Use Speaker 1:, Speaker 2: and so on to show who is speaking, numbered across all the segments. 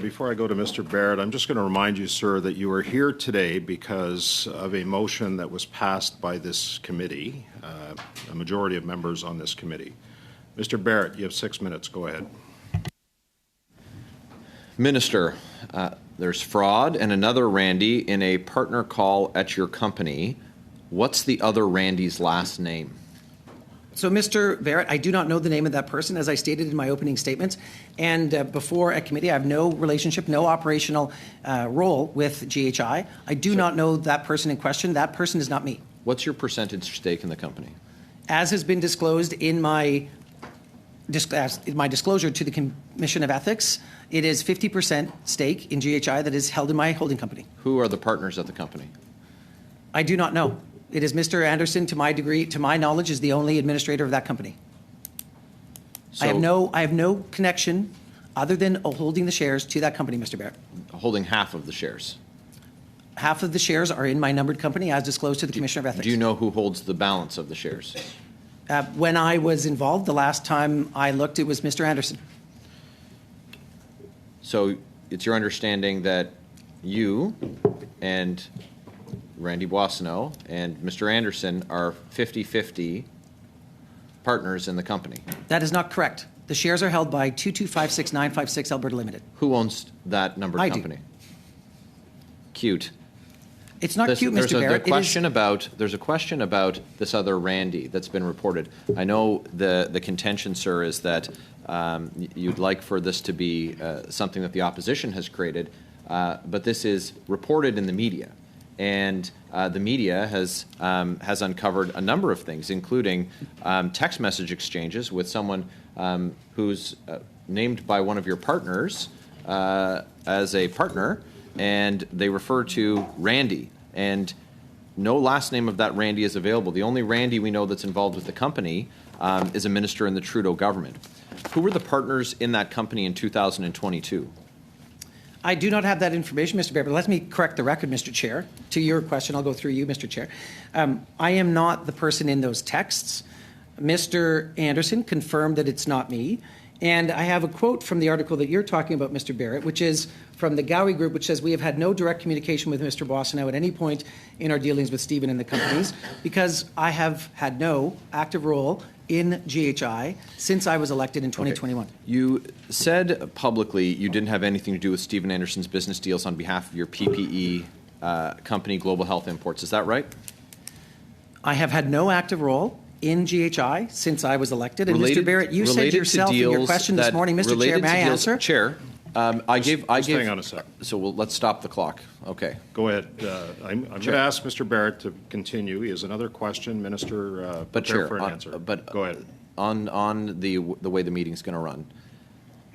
Speaker 1: Before I go to Mr. Barrett, I'm just going to remind you, sir, that you are here today because of a motion that was passed by this committee, a majority of members on this committee. Mr. Barrett, you have 6 minutes. Go ahead.
Speaker 2: Minister, there's fraud and another Randy in a partner call at your company. What's the other Randy's last name?
Speaker 3: So, Mr. Barrett, I do not know the name of that person, as I stated in my opening statements. And before at committee, I have no relationship, no operational role with GHI. I do not know that person in question. That person is not me.
Speaker 2: What's your percentage stake in the company?
Speaker 3: As has been disclosed in my disclosure to the Commission of Ethics, it is 50% stake in GHI that is held in my holding company.
Speaker 2: Who are the partners at the company?
Speaker 3: I do not know. It is Mr. Anderson, to my knowledge, is the only administrator of that company.
Speaker 2: So,
Speaker 3: I have no connection other than holding the shares to that company, Mr. Barrett.
Speaker 2: Holding half of the shares.
Speaker 3: Half of the shares are in my numbered company, as disclosed to the Commissioner of Ethics.
Speaker 2: Do you know who holds the balance of the shares?
Speaker 3: When I was involved, the last time I looked, it was Mr. Anderson.
Speaker 2: So it's your understanding that you and Randy Boissonneau and Mr. Anderson are 50-50 partners in the company.
Speaker 3: That is not correct. The shares are held by 2256956 Alberta Limited.
Speaker 2: Who owns that numbered
Speaker 3: I
Speaker 2: company?
Speaker 3: do.
Speaker 2: Cute.
Speaker 3: It's not cute, Mr. Barrett.
Speaker 2: There's a question about this other Randy that's been reported. I know the contention, sir, is that you'd like for this to be something that the opposition has created, but this is reported in the media. And the media has uncovered a number of things, including text message exchanges with someone who's named by one of your partners as a partner, and they refer to Randy. And no last name of that Randy is available. The only Randy we know that's involved with the company is a minister in the Trudeau government. Who were the partners in that company in 2022?
Speaker 3: I do not have that information, Mr. Barrett, but let me correct the record, Mr. Chair. To your question, I'll go through you, Mr. Chair. I am not the person in those texts. Mr. Anderson confirmed that it's not me. And I have a quote from the article that you're talking about, Mr. Barrett, which is from the Gowie Group, which says, "We have had no direct communication with Mr. Boissonneau at any point in our dealings with Stephen and the companies because I have had no active role in GHI since I was elected in 2021.
Speaker 2: Okay. You said publicly you didn't have anything to do with Stephen Anderson's business deals on behalf of your PPE company, Global Health Imports. Is that right?
Speaker 3: I have had no active role in GHI since I was elected. And Mr. Barrett, you said yourself in your question this morning, Mr. Chair, may I answer?
Speaker 2: Chair, I gave.
Speaker 1: Hang on a sec.
Speaker 2: So let's stop the clock. Okay.
Speaker 1: Go ahead. I'm going to ask Mr. Barrett to continue. He has another question. Minister, prepare for an answer.
Speaker 2: But
Speaker 1: go ahead.
Speaker 2: On the way the meeting's going to run,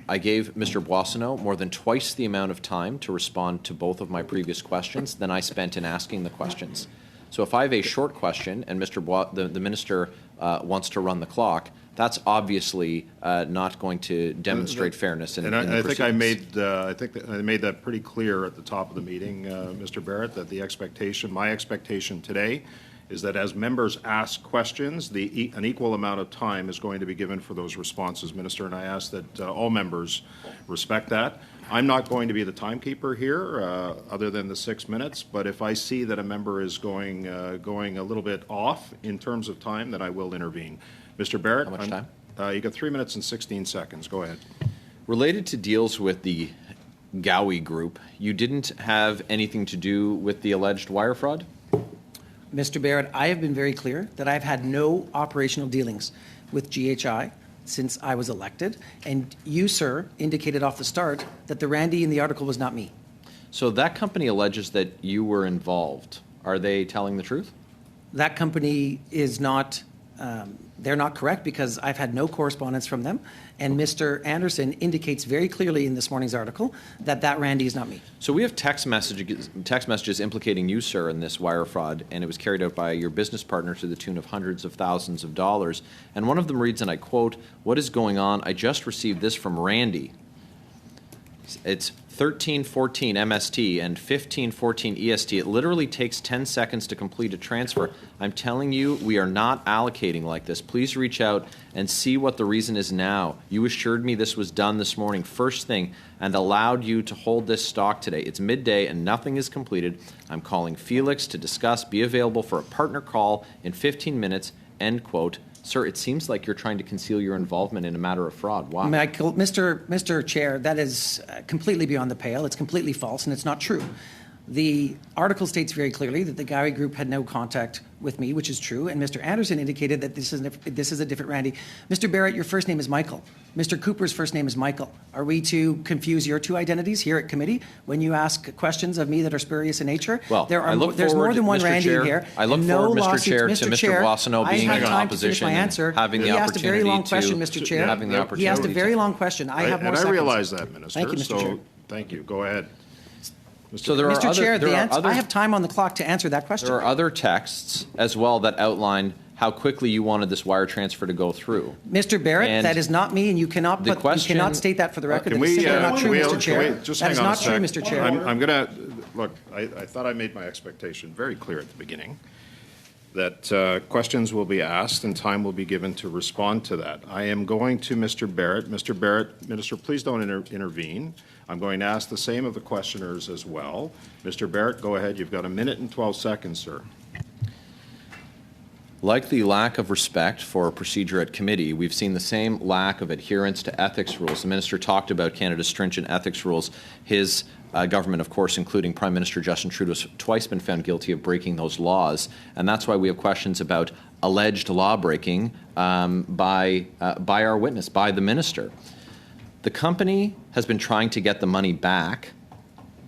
Speaker 2: I gave Mr. Boissonneau more than twice the amount of time to respond to both of my previous questions than I spent in asking the questions. So if I have a short question and the minister wants to run the clock, that's obviously not going to demonstrate fairness.
Speaker 1: I think I made that pretty clear at the top of the meeting, Mr. Barrett, that my expectation today, is that as members ask questions, an equal amount of time is going to be given for those responses, Minister, and I ask that all members respect that. I'm not going to be the timekeeper here, other than the 6 minutes, but if I see that a member is going a little bit off in terms of time, then I will intervene. Mr. Barrett,
Speaker 2: how much time?
Speaker 1: You got 3 minutes and 16 seconds. Go ahead.
Speaker 2: Related to deals with the Gowie Group, you didn't have anything to do with the alleged wire fraud?
Speaker 3: Mr. Barrett, I have been very clear that I've had no operational dealings with GHI since I was elected, and you, sir, indicated off the start that the Randy in the article was not me.
Speaker 2: So that company alleges that you were involved. Are they telling the truth?
Speaker 3: That company is not, they're not correct because I've had no correspondence from them, and Mr. Anderson indicates very clearly in this morning's article that Randy is not me.
Speaker 2: So we have text messages implicating you, sir, in this wire fraud, and it was carried out by your business partner to the tune of hundreds of thousands of dollars. And one of them reads, and I quote, "What is going on? I just received this from Randy. It's 1314 MST and 1514 EST. It literally takes 10 seconds to complete a transfer. I'm telling you, we are not allocating like this. Please reach out and see what the reason is now. You assured me this was done this morning, first thing, and allowed you to hold this stock today. It's midday and nothing is completed. I'm calling Felix to discuss, be available for a partner call in 15 minutes, end quote. Sir, it seems like you're trying to conceal your involvement in a matter of fraud. Why?
Speaker 3: Michael, Mr. Chair, that is completely beyond the pale. It's completely false, and it's not true. The article states very clearly that the Gowrie Group had no contact with me, which is true, and Mr. Anderson indicated that this is a different Randy. Mr. Barrett, your first name is Michael. Mr. Cooper's first name is Michael. Are we to confuse your two identities here at committee when you ask questions of me that are spurious in nature?
Speaker 2: Well,
Speaker 3: there's more than one
Speaker 2: Mr.
Speaker 3: Randy
Speaker 2: Chair,
Speaker 3: here.
Speaker 2: I look forward, Mr. Chair, to Mr. Boissonnault being in opposition and having the opportunity to...
Speaker 3: He asked a very long question, Mr. Chair.
Speaker 2: Having the opportunity
Speaker 3: He asked a very long question. I have more
Speaker 1: And
Speaker 3: seconds.
Speaker 1: I realize that, Minister.
Speaker 3: Thank you, Mr. Chair.
Speaker 1: Thank you. Go ahead.
Speaker 2: So there are
Speaker 3: Mr. Chair,
Speaker 2: other,
Speaker 3: I have time on the clock to answer that question.
Speaker 2: There are other texts as well that outline how quickly you wanted this wire transfer to go through.
Speaker 3: Mr. Barrett,
Speaker 2: And
Speaker 3: that is not me, and you cannot state that for the record.
Speaker 1: Can
Speaker 3: That is
Speaker 1: we,
Speaker 3: simply not true,
Speaker 1: can
Speaker 3: Mr.
Speaker 1: we
Speaker 3: Chair.
Speaker 1: just
Speaker 3: That
Speaker 1: hang
Speaker 3: is
Speaker 1: on a
Speaker 3: not true,
Speaker 1: sec.
Speaker 3: Mr. Chair.
Speaker 1: I'm going to, look, I thought I made my expectation very clear at the beginning that questions will be asked and time will be given to respond to that. I am going to Mr. Barrett. Mr. Barrett, Minister, please don't intervene. I'm going to ask the same of the questioners as well. Mr. Barrett, go ahead. You've got 1 minute and 12 seconds, sir.
Speaker 2: Like the lack of respect for procedure at committee, we've seen the same lack of adherence to ethics rules. The minister talked about Canada's stringent ethics rules. His government, of course, including Prime Minister Justin Trudeau, has twice been found guilty of breaking those laws. And that's why we have questions about alleged law breaking by our witness, by the minister. The company has been trying to get the money back,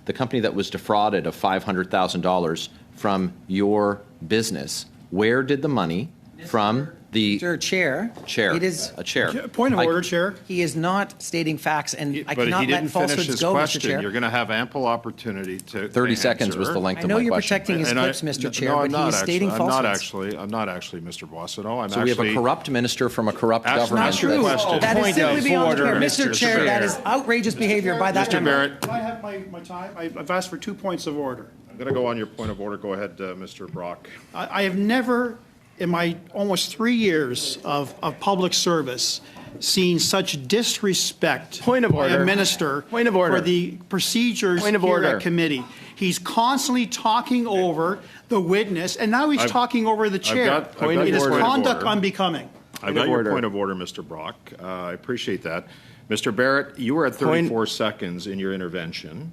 Speaker 2: the company that was defrauded of $500,000 from your business. Where did the money from the
Speaker 3: Mr. Chair,
Speaker 2: chair?
Speaker 3: it is
Speaker 2: A chair.
Speaker 4: Point of order, Chair.
Speaker 3: he is not stating facts, and I
Speaker 1: But
Speaker 3: cannot
Speaker 1: he
Speaker 3: let
Speaker 1: didn't finish
Speaker 3: falsehoods
Speaker 1: his
Speaker 3: go, Mr.
Speaker 1: question.
Speaker 3: Chair.
Speaker 1: You're going to have ample opportunity to
Speaker 2: 30 seconds was the length
Speaker 3: I
Speaker 2: of
Speaker 3: know
Speaker 2: my
Speaker 3: you're
Speaker 2: question.
Speaker 3: protecting his clips, Mr. Chair,
Speaker 1: no,
Speaker 3: but
Speaker 1: I'm
Speaker 3: he
Speaker 1: not
Speaker 3: is stating
Speaker 1: actually.
Speaker 3: falsehoods.
Speaker 1: I'm not actually, Mr. Boissonnault.
Speaker 2: So we have a corrupt minister from a corrupt
Speaker 1: That's
Speaker 2: government.
Speaker 1: not true. Question.
Speaker 3: That is
Speaker 4: Point
Speaker 3: simply
Speaker 4: of
Speaker 3: beyond
Speaker 4: order,
Speaker 3: Mr.
Speaker 1: Mr.
Speaker 3: Chair, that is
Speaker 1: Chair.
Speaker 3: outrageous behavior by that
Speaker 1: Mr.
Speaker 3: member.
Speaker 1: Barrett,
Speaker 4: Can I have my time? I've asked for 2 points of order.
Speaker 1: I'm going to go on your point of order. Go ahead, Mr. Brock.
Speaker 4: I have never, in my almost 3 years of public service, seen such disrespect
Speaker 5: Point of
Speaker 4: by
Speaker 5: order.
Speaker 4: a minister
Speaker 5: Point of order.
Speaker 4: for the procedures
Speaker 5: Point of
Speaker 4: here
Speaker 5: order.
Speaker 4: at committee. He's constantly talking over the witness, and now he's talking over the chair.
Speaker 1: I've got
Speaker 4: It
Speaker 1: your
Speaker 4: is
Speaker 1: point of
Speaker 4: conduct
Speaker 1: order.
Speaker 4: unbecoming.
Speaker 1: I've got your
Speaker 5: order.
Speaker 1: point of order, Mr. Brock. I appreciate that. Mr. Barrett, you were at 34 seconds in your intervention.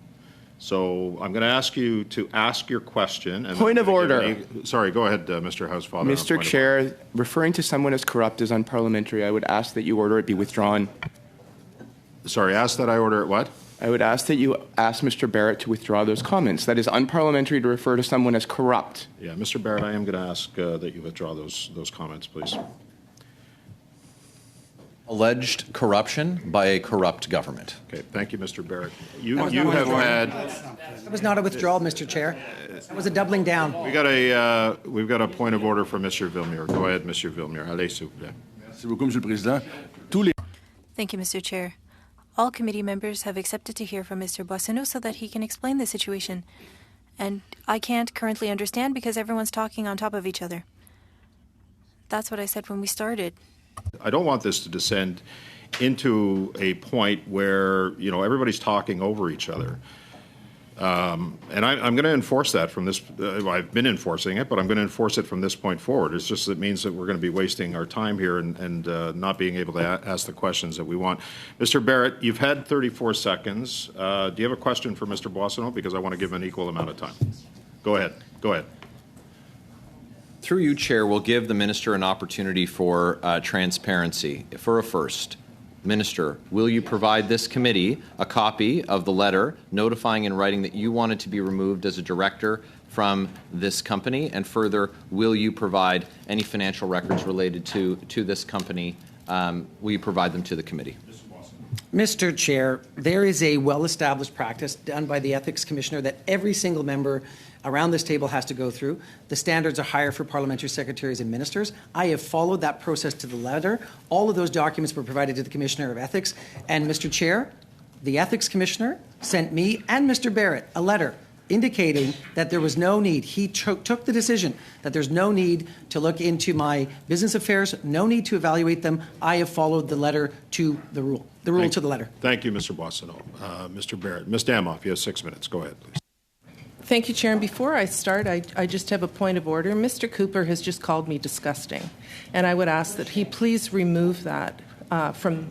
Speaker 1: So I'm going to ask you to ask your question. And
Speaker 5: Point of order.
Speaker 1: Sorry, go ahead, Mr. Housefather. on
Speaker 5: Mr.
Speaker 1: point of
Speaker 5: Chair, referring to someone as corrupt is unparliamentary. I would ask that you order it be withdrawn.
Speaker 1: order. Sorry, ask that I order it what?
Speaker 5: I would ask that you ask Mr. Barrett to withdraw those comments. That is unparliamentary to refer to someone as corrupt.
Speaker 1: Yeah, Mr. Barrett, I am going to ask that you withdraw those comments, please.
Speaker 2: Alleged corruption by a corrupt government.
Speaker 1: Okay, thank you, Mr. Barrett. You have had.
Speaker 3: That was not a withdrawal, Mr. Chair. That was a doubling down.
Speaker 1: We've got a point of order from Mr. Villemure. Go ahead, Mr. Villemure. Allez, s'il vous plaît.
Speaker 6: Merci beaucoup, Monsieur le Président. Tous les
Speaker 7: Thank you, Mr. Chair. All committee members have accepted to hear from Mr. Boissonnault so that he can explain the situation. And I can't currently understand because everyone's talking on top of each other. That's what I said when we started.
Speaker 1: I don't want this to descend into a point where, everybody's talking over each other. And I'm going to enforce that from this. I've been enforcing it, but I'm going to enforce it from this point forward. It's just, it means that we're going to be wasting our time here and not being able to ask the questions that we want. Mr. Barrett, you've had 34 seconds. Do you have a question for Mr. Boissonnault? Because I want to give an equal amount of time. Go ahead. Go ahead.
Speaker 2: Through you, Chair, we'll give the minister an opportunity for transparency. For a first, Minister, will you provide this committee a copy of the letter notifying in writing that you wanted to be removed as a director from this company? And further, will you provide any financial records related to this company? Will you provide them to the committee?
Speaker 3: Mr. Chair, there is a well-established practice done by the Ethics Commissioner that every single member around this table has to go through. The standards are higher for parliamentary secretaries and ministers. I have followed that process to the letter. All of those documents were provided to the Commissioner of Ethics. And, Mr. Chair, the Ethics Commissioner sent me and Mr. Barrett a letter indicating that there was no need. He took the decision that there's no need to look into my business affairs, no need to evaluate them. I have followed the letter to the rule to the letter.
Speaker 1: Thank you, Mr. Boissonneau. Mr. Barrett. Ms. Damoff, you have 6 minutes. Go ahead, please.
Speaker 8: Thank you, Chair. And before I start, I just have a point of order. Mr. Cooper has just called me disgusting, and I would ask that he please remove that from.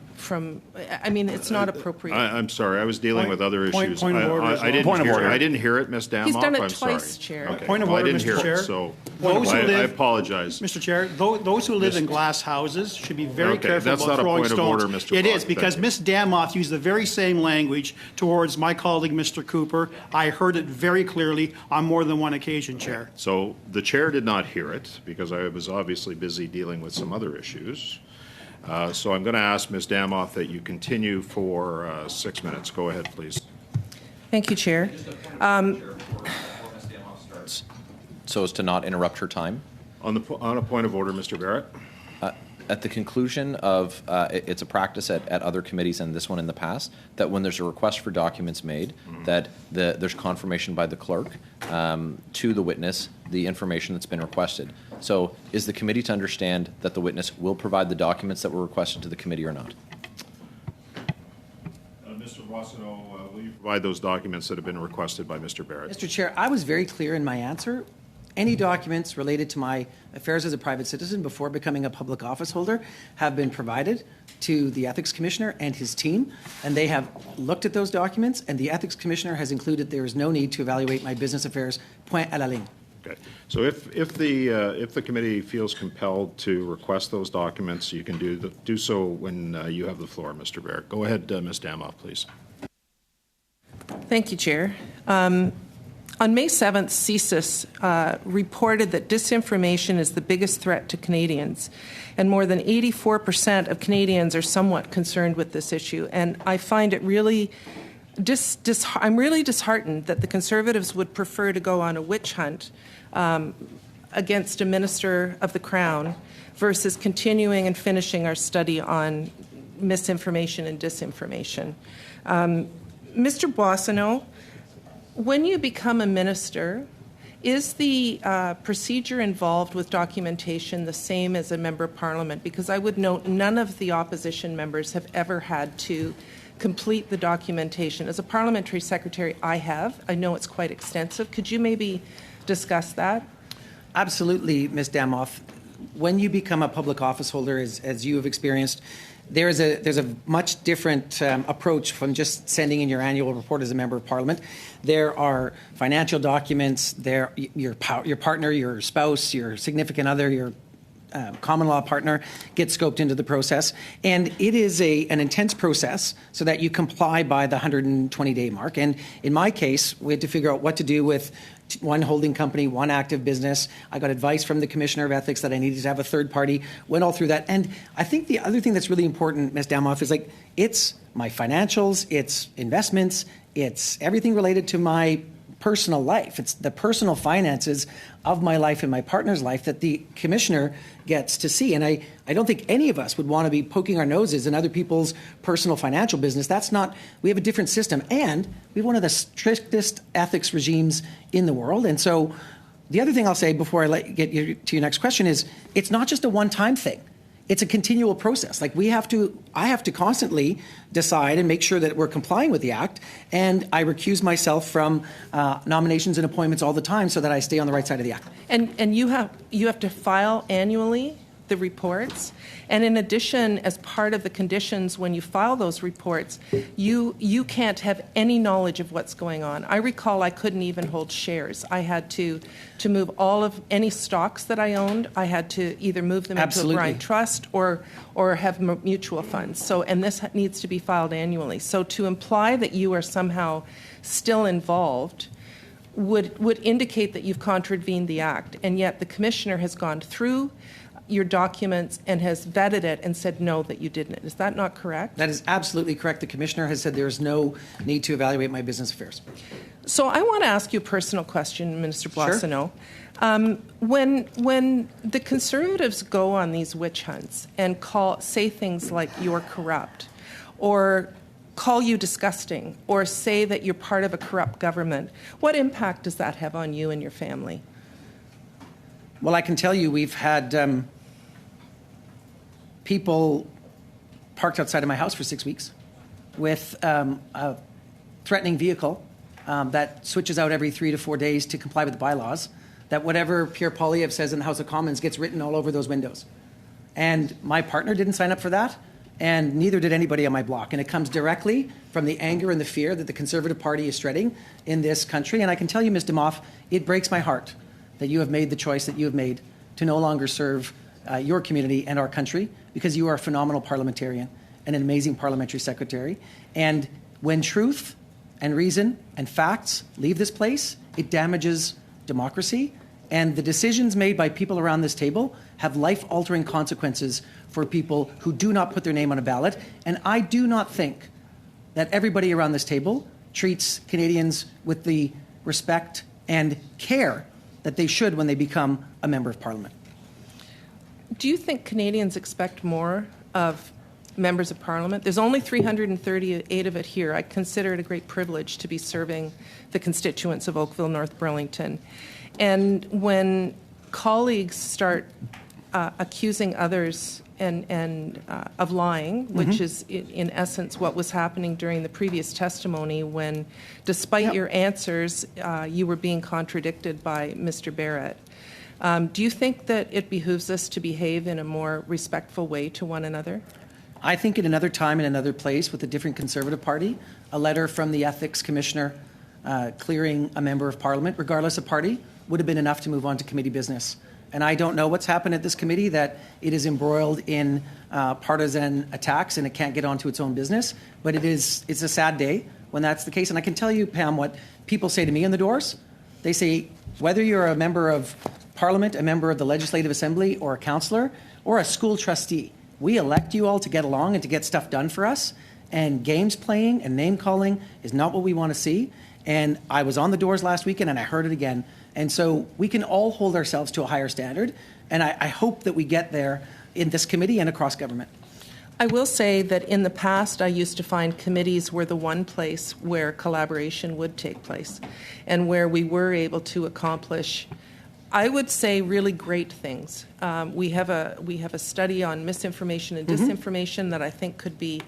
Speaker 8: I mean, it's not appropriate.
Speaker 1: I'm sorry. I was dealing with other issues.
Speaker 4: Point of order.
Speaker 1: I didn't hear it, Ms. Damoff.
Speaker 8: He's done it
Speaker 1: I'm
Speaker 8: twice,
Speaker 1: sorry.
Speaker 8: Chair.
Speaker 1: Okay.
Speaker 4: Point of
Speaker 1: Well,
Speaker 4: order,
Speaker 1: I didn't
Speaker 4: Mr.
Speaker 1: hear
Speaker 4: Chair.
Speaker 1: it, so
Speaker 4: Those who
Speaker 1: I
Speaker 4: live-
Speaker 1: apologize.
Speaker 4: Mr. Chair, those who live in glass houses should be very
Speaker 1: Okay,
Speaker 4: careful
Speaker 1: that's
Speaker 4: about
Speaker 1: not a
Speaker 4: throwing
Speaker 1: point of
Speaker 4: stones.
Speaker 1: order, Mr.
Speaker 4: It
Speaker 1: Brock.
Speaker 4: is, because
Speaker 1: Thank you.
Speaker 4: Ms. Damoff used the very same language towards my colleague, Mr. Cooper. I heard it very clearly on more than one occasion, Chair.
Speaker 1: So the chair did not hear it because I was obviously busy dealing with some other issues. So I'm going to ask Ms. Damoff that you continue for 6 minutes. Go ahead, please.
Speaker 8: Thank you, Chair.
Speaker 2: So as to not interrupt her time.
Speaker 1: On a point of order, Mr. Barrett.
Speaker 2: At the conclusion of, it's a practice at other committees and this one in the past, that when there's a request for documents made, that there's confirmation by the clerk to the witness the information that's been requested. So is the committee to understand that the witness will provide the documents that were requested to the committee or not?
Speaker 1: Mr. Boissonneau, will you provide those documents that have been requested by Mr. Barrett?
Speaker 3: Mr. Chair, I was very clear in my answer. Any documents related to my affairs as a private citizen before becoming a public office holder have been provided to the Ethics Commissioner and his team, and they have looked at those documents, and the Ethics Commissioner has included there is no need to evaluate my business affairs, point à la ligne.
Speaker 1: Okay. So if the committee feels compelled to request those documents, you can do so when you have the floor, Mr. Barrett. Go ahead, Ms. Damoff, please.
Speaker 8: Thank you, Chair. On May 7th, CSIS reported that disinformation is the biggest threat to Canadians, and more than 84% of Canadians are somewhat concerned with this issue. And I find it really, I'm really disheartened that the Conservatives would prefer to go on a witch hunt against a Minister of the Crown versus continuing and finishing our study on misinformation and disinformation. Mr. Boissonneau, when you become a minister, is the procedure involved with documentation the same as a member of Parliament? Because I would note none of the opposition members have ever had to complete the documentation. As a parliamentary secretary, I have. I know it's quite extensive. Could you maybe discuss that?
Speaker 3: Absolutely, Ms. Damoff. When you become a public office holder, as you have experienced, there's a much different approach from just sending in your annual report as a member of Parliament. There are financial documents. Your partner, your spouse, your significant other, your common law partner get scoped into the process, and it is an intense process so that you comply by the 120-day mark. And in my case, we had to figure out what to do with one holding company, one active business. I got advice from the Commissioner of Ethics that I needed to have a third party, went all through that. And I think the other thing that's really important, Ms. Damoff, is it's my financials, it's investments, it's everything related to my personal life. It's the personal finances of my life and my partner's life that the Commissioner gets to see. And I don't think any of us would want to be poking our noses in other people's personal financial business. That's not, we have a different system. And we have one of the strictest ethics regimes in the world. And so the other thing I'll say before I get you to your next question is it's not just a one-time thing. It's a continual process. I have to constantly decide and make sure that we're complying with the Act, and I recuse myself from nominations and appointments all the time so that I stay on the right side of the Act.
Speaker 8: And you have to file annually the reports, and in addition, as part of the conditions when you file those reports, you can't have any knowledge of what's going on. I recall I couldn't even hold shares. I had to move all of any stocks that I owned. I had to either move them
Speaker 3: Absolutely.
Speaker 8: into a Bryant Trust or have mutual funds. So, and this needs to be filed annually. So to imply that you are somehow still involved would indicate that you've contravened the Act, and yet the Commissioner has gone through your documents and has vetted it and said no, that you didn't. Is that not correct?
Speaker 3: That is absolutely correct. The Commissioner has said there is no need to evaluate my business affairs.
Speaker 8: So I want to ask you a personal question, Minister Boissonneau.
Speaker 3: Sure.
Speaker 8: When the Conservatives go on these witch hunts and say things like you're corrupt or call you disgusting or say that you're part of a corrupt government, what impact does that have on you and your family?
Speaker 3: Well, I can tell you we've had people parked outside of my house for 6 weeks with a threatening vehicle that switches out every 3 to 4 days to comply with the bylaws, that whatever Pierre Poilievre says in the House of Commons gets written all over those windows. And my partner didn't sign up for that, and neither did anybody on my block. And it comes directly from the anger and the fear that the Conservative Party is spreading in this country. And I can tell you, Ms. Demoff, it breaks my heart that you have made the choice that you have made to no longer serve your community and our country, because you are a phenomenal parliamentarian and an amazing parliamentary secretary. And when truth and reason and facts leave this place, it damages democracy. And the decisions made by people around this table have life-altering consequences for people who do not put their name on a ballot. And I do not think that everybody around this table treats Canadians with the respect and care that they should when they become a member of Parliament.
Speaker 8: Do you think Canadians expect more of members of Parliament? There's only 338 of it here. I consider it a great privilege to be serving the constituents of Oakville, North Burlington. And when colleagues start accusing others and of lying, which is in essence what was happening during the previous testimony, when despite your answers, you were being contradicted by Mr. Barrett. Do you think that it behooves us to behave in a more respectful way to one another?
Speaker 3: I think in another time, in another place, with a different Conservative Party, a letter from the Ethics Commissioner clearing a member of Parliament, regardless of party, would have been enough to move on to committee business. And I don't know what's happened at this committee, that it is embroiled in partisan attacks and it can't get onto its own business. But it's a sad day when that's the case. And I can tell you, Pam, what people say to me in the doors. They say, whether you're a member of Parliament, a member of the Legislative Assembly, or a councillor, or a school trustee, we elect you all to get along and to get stuff done for us. And games playing and name calling is not what we want to see. And I was on the doors last weekend and I heard it again. And so we can all hold ourselves to a higher standard. And I hope that we get there in this committee and across government.
Speaker 8: I will say that in the past, I used to find committees were the one place where collaboration would take place and where we were able to accomplish, I would say, really great things. We have a study on misinformation and disinformation that I think could be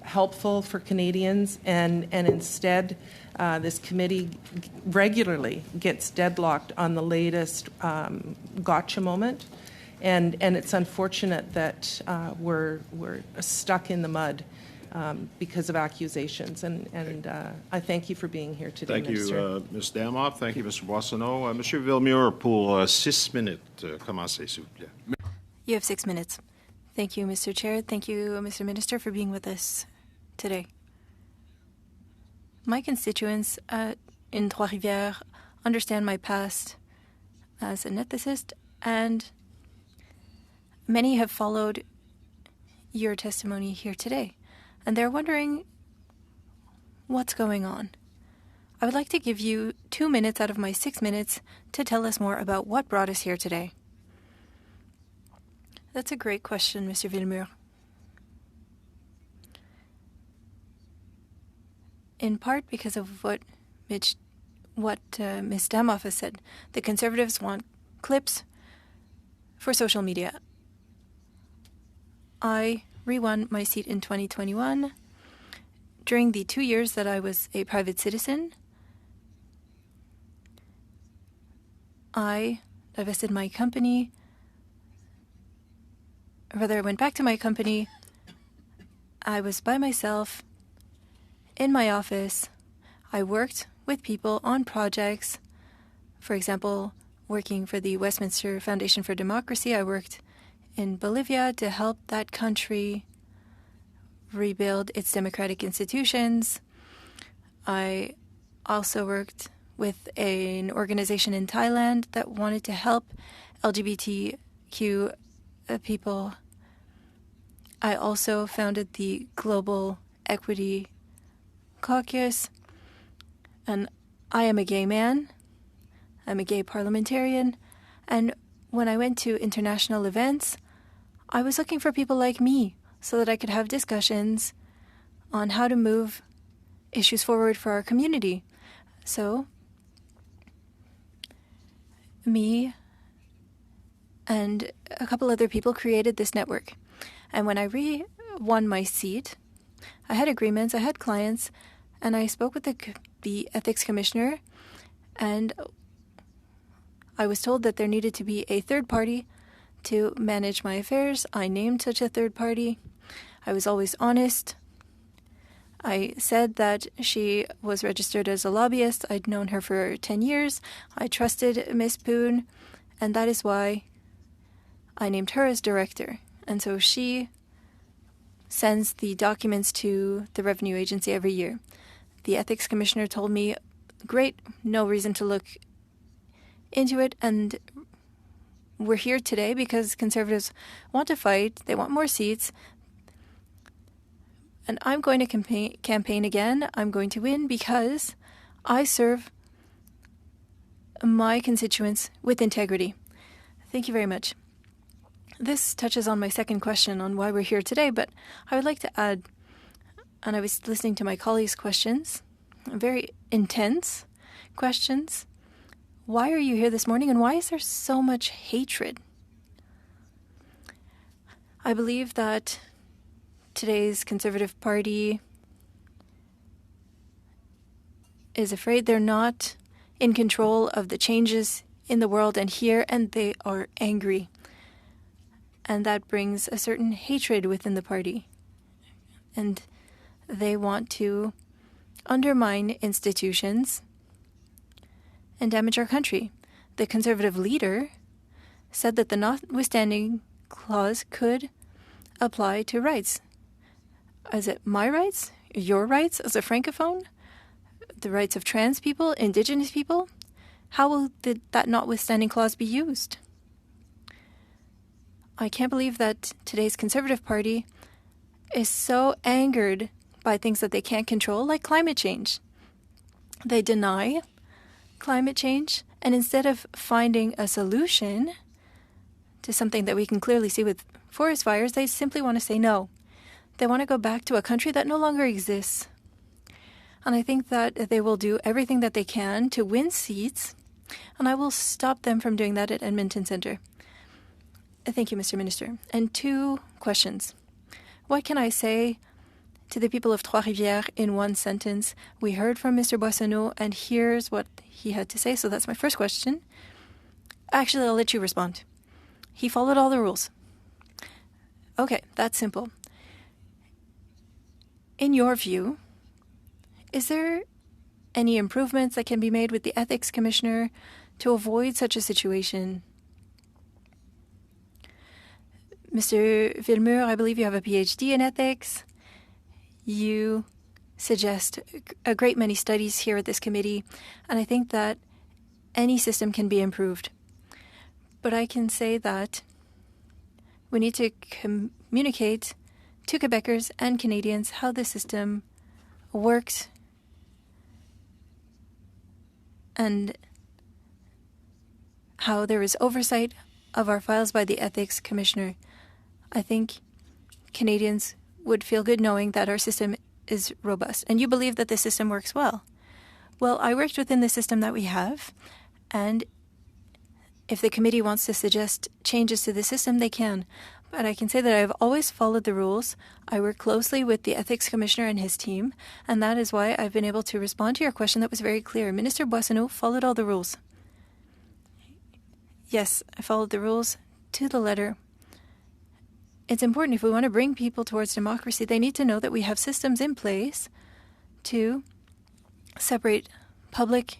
Speaker 8: helpful for Canadians, and instead this committee regularly gets deadlocked on the latest gotcha moment, and it's unfortunate that we're stuck in the mud because of accusations, and I thank you for being here today,
Speaker 1: Thank
Speaker 8: Minister.
Speaker 1: you, Ms. Damoff. Thank you, Mr. Boissonneau. Monsieur Villemure, pour 6 minutes. Commencez, s'il vous plaît.
Speaker 7: You have 6 minutes. Thank you, Mr. Chair. Thank you, Mr. Minister, for being with us today. My constituents in Trois-Rivières understand my past as an ethicist, and many have followed your testimony here today, and they're wondering what's going on. I would like to give you 2 minutes out of my 6 minutes to tell us more about what brought us here today. That's a great question, Mr. Villemure. In part because of what Ms. Damoff has said, the Conservatives want clips for social media. I re-won my seat in 2021. During the 2 years that I was a private citizen, I divested my company. Rather, I went back to my company. I was by myself in my office. I worked with people on projects. For example, working for the Westminster Foundation for Democracy, I worked in Bolivia to help that country rebuild its democratic institutions. I also worked with an organization in Thailand that wanted to help LGBTQ people. I also founded the Global Equity Caucus, and I am a gay man. I'm a gay parliamentarian, and when I went to international events, I was looking for people like me so that I could have discussions on how to move issues forward for our community. So, me and a couple other people created this network. And when I won my seat, I had agreements, I had clients, and I spoke with the ethics commissioner, and I was told that there needed to be a third party to manage my affairs. I named such a third party. I was always honest. I said that she was registered as a lobbyist. I'd known her for 10 years. I trusted Ms. Poon, and that is why I named her as director. And so she sends the documents to the Revenue Agency every year. The ethics commissioner told me, great, no reason to look into it, and we're here today because Conservatives want to fight, they want more seats, and I'm going to campaign again. I'm going to win because I serve my constituents with integrity. Thank you very much. This touches on my second question on why we're here today, but I would like to add, and I was listening to my colleagues' questions, very intense questions. Why are you here this morning, and why is there so much hatred? I believe that today's Conservative Party is afraid they're not in control of the changes in the world and here, and they are angry. And that brings a certain hatred within the party. And they want to undermine institutions and damage our country. The Conservative leader said that the notwithstanding clause could apply to rights. Is it my rights? Your rights as a Francophone? The rights of trans people? Indigenous people? How will that notwithstanding clause be used? I can't believe that today's Conservative Party is so angered by things that they can't control, like climate change. They deny climate change, and instead of finding a solution to something that we can clearly see with forest fires, they simply want to say no. They want to go back to a country that no longer exists. And I think that they will do everything that they can to win seats, and I will stop them from doing that at Edmonton Centre. Thank you, Mr. Minister. And 2 questions. What can I say to the people of Trois-Rivières in one sentence? We heard from Mr. Boissonneau, and here's what he had to say. So that's my first question. Actually, I'll let you respond. He followed all the rules. Okay, that's simple. In your view, is there any improvements that can be made with the ethics commissioner to avoid such a situation? Mr. Villemur, I believe you have a PhD in ethics. You suggest a great many studies here at this committee, and I think that any system can be improved. But I can say that we need to communicate to Quebecers and Canadians how the system works and how there is oversight of our files by the ethics commissioner. I think Canadians would feel good knowing that our system is robust. And you believe that the system works well. Well, I worked within the system that we have, and if the committee wants to suggest changes to the system, they can. But I can say that I've always followed the rules. I work closely with the ethics commissioner and his team, and that is why I've been able to respond to your question that was very clear. Minister Boissonneau followed all the rules. Yes, I followed the rules to the letter. It's important, if we want to bring people towards democracy, they need to know that we have systems in place to separate public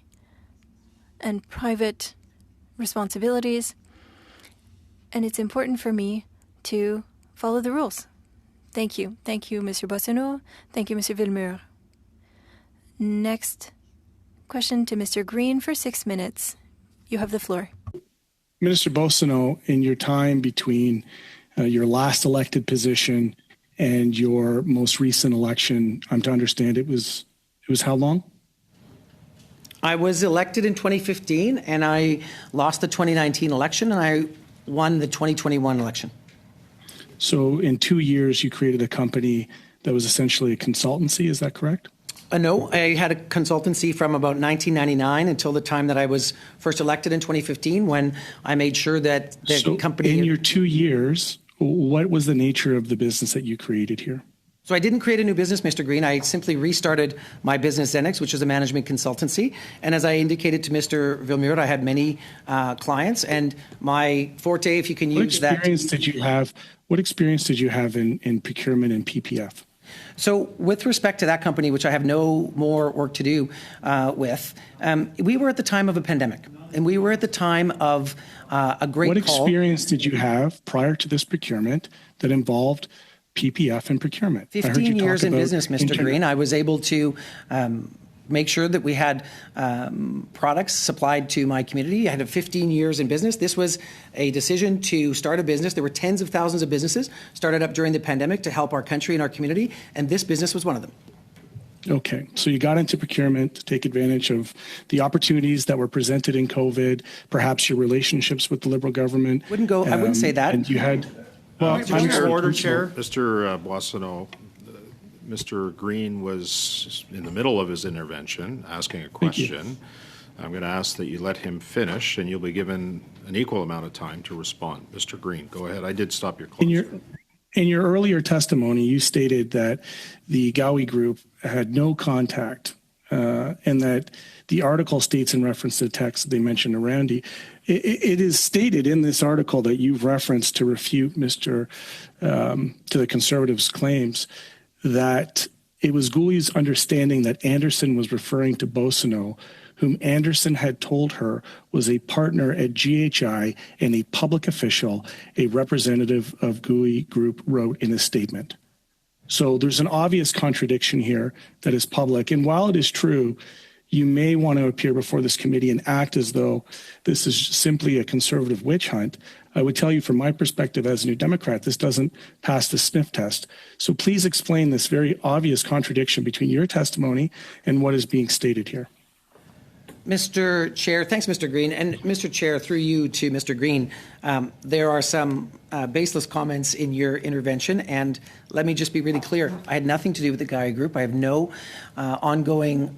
Speaker 7: and private responsibilities. And it's important for me to follow the rules. Thank you. Thank you, Mr. Boissonneau. Thank you, Mr. Villemur. Next question to Mr. Green for 6 minutes. You have the floor.
Speaker 9: Minister Boissonneau, in your time between your last elected position and your most recent election, I'm to understand it was how long?
Speaker 3: I was elected in 2015, and I lost the 2019 election, and I won the 2021 election.
Speaker 9: So in 2 years, you created a company that was essentially a consultancy. Is that correct?
Speaker 3: No, I had a consultancy from about 1999 until the time that I was first elected in 2015, when I made sure that the company...
Speaker 9: In your 2 years, what was the nature of the business that you created here?
Speaker 3: So I didn't create a new business, Mr. Green. I simply restarted my business, Zenix, which is a management consultancy. And as I indicated to Mr. Villemure, I had many clients. And my forte, if you can use that... What experience did you have in procurement and PPF? So with respect to that company, which I have no more work to do with, we were at the time of a pandemic, and we were at the time of a great
Speaker 9: What
Speaker 3: call.
Speaker 9: experience did you have prior to this procurement that involved PPF and procurement?
Speaker 3: 15 years in business, Mr. Green. I was able to make sure that we had products supplied to my community. I had 15 years in business. This was a decision to start a business. There were tens of thousands of businesses started up during the pandemic to help our country and our community, and this business was one of them.
Speaker 9: Okay, so you got into procurement to take advantage of the opportunities that were presented in COVID, perhaps your relationships with the Liberal government.
Speaker 3: I wouldn't say that.
Speaker 9: And you had... Well,
Speaker 1: Order, Chair. Mr. Boissonneau, Mr. Green was in the middle of his intervention asking a question. I'm going to ask that you let him finish, and you'll be given an equal amount of time to respond. Mr. Green, go ahead. I did stop your clock.
Speaker 9: In your earlier testimony, you stated that the Gowie Group had no contact and that the article states in reference to the text that they mentioned to Randy. It is stated in this article that you've referenced to refute to the Conservatives' claims that it was Gouli's understanding that Anderson was referring to Boissonneau, whom Anderson had told her was a partner at GHI and a public official, a representative of Gowie Group wrote in a statement. So there's an obvious contradiction here that is public. And while it is true, you may want to appear before this committee and act as though this is simply a Conservative witch hunt. I would tell you from my perspective as a New Democrat, this doesn't pass the sniff test. So please explain this very obvious contradiction between your testimony and what is being stated here.
Speaker 3: Mr. Chair, thanks, Mr. Green. And Mr. Chair, through you to Mr. Green, there are some baseless comments in your intervention. And let me just be really clear. I had nothing to do with the Gowie Group. I have no ongoing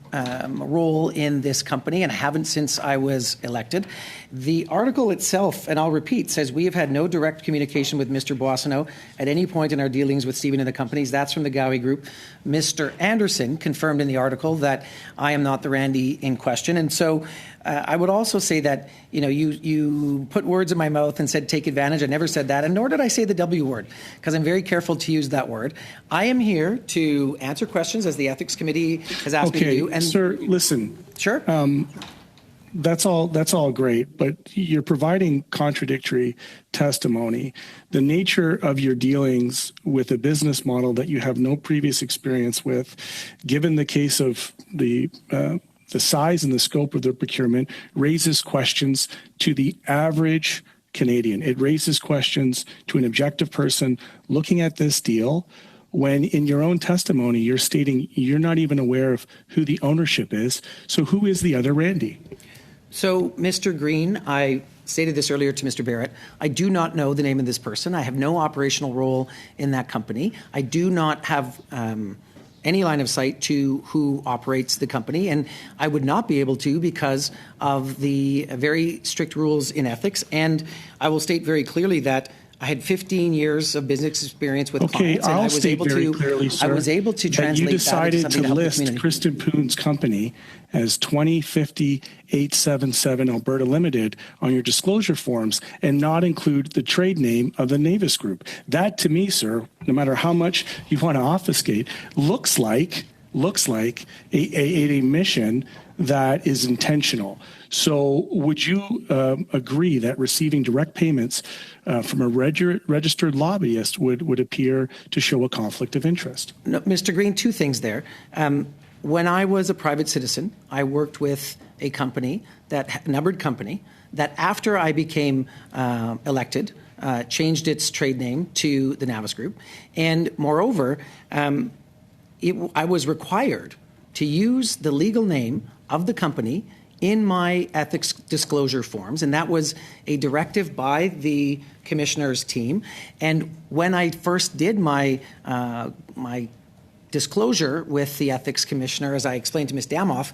Speaker 3: role in this company and haven't since I was elected. The article itself, and I'll repeat, says we have had no direct communication with Mr. Boissonneau at any point in our dealings with Stephen and the companies. That's from the Gowie Group. Mr. Anderson confirmed in the article that I am not the Randy in question. And so I would also say that, you put words in my mouth and said take advantage. I never said that, and nor did I say the W word, because I'm very careful to use that word. I am here to answer questions as the Ethics Committee has asked me to do. And
Speaker 9: sir, listen.
Speaker 3: Sure.
Speaker 9: That's all great, but you're providing contradictory testimony. The nature of your dealings with a business model that you have no previous experience with, given the case of the size and the scope of the procurement, raises questions to the average Canadian. It raises questions to an objective person looking at this deal when in your own testimony you're stating you're not even aware of who the ownership is. So who is the other Randy?
Speaker 3: So, Mr. Green, I stated this earlier to Mr. Barrett. I do not know the name of this person. I have no operational role in that company. I do not have any line of sight to who operates the company, and I would not be able to because of the very strict rules in ethics. And I will state very clearly that I had 15 years of business experience with clients, and
Speaker 9: I was able to translate
Speaker 3: you
Speaker 9: decided
Speaker 3: that into
Speaker 9: to
Speaker 3: something
Speaker 9: list Kristen Poon's company as 2050-877 Alberta Limited on your disclosure forms and not include the trade name of the Navis Group. That, to me, sir, no matter how much you want to obfuscate, looks like a mission that is intentional. So would you agree that receiving direct payments from a registered lobbyist would appear to show a conflict of interest?
Speaker 3: No, Mr. Green, two things there. When I was a private citizen, I worked with a company, that numbered company, that after I became elected, changed its trade name to the Navis Group. And moreover, I was required to use the legal name of the company in my ethics disclosure forms, and that was a directive by the commissioner's team. And when I first did my disclosure with the ethics commissioner, as I explained to Ms. Damoff,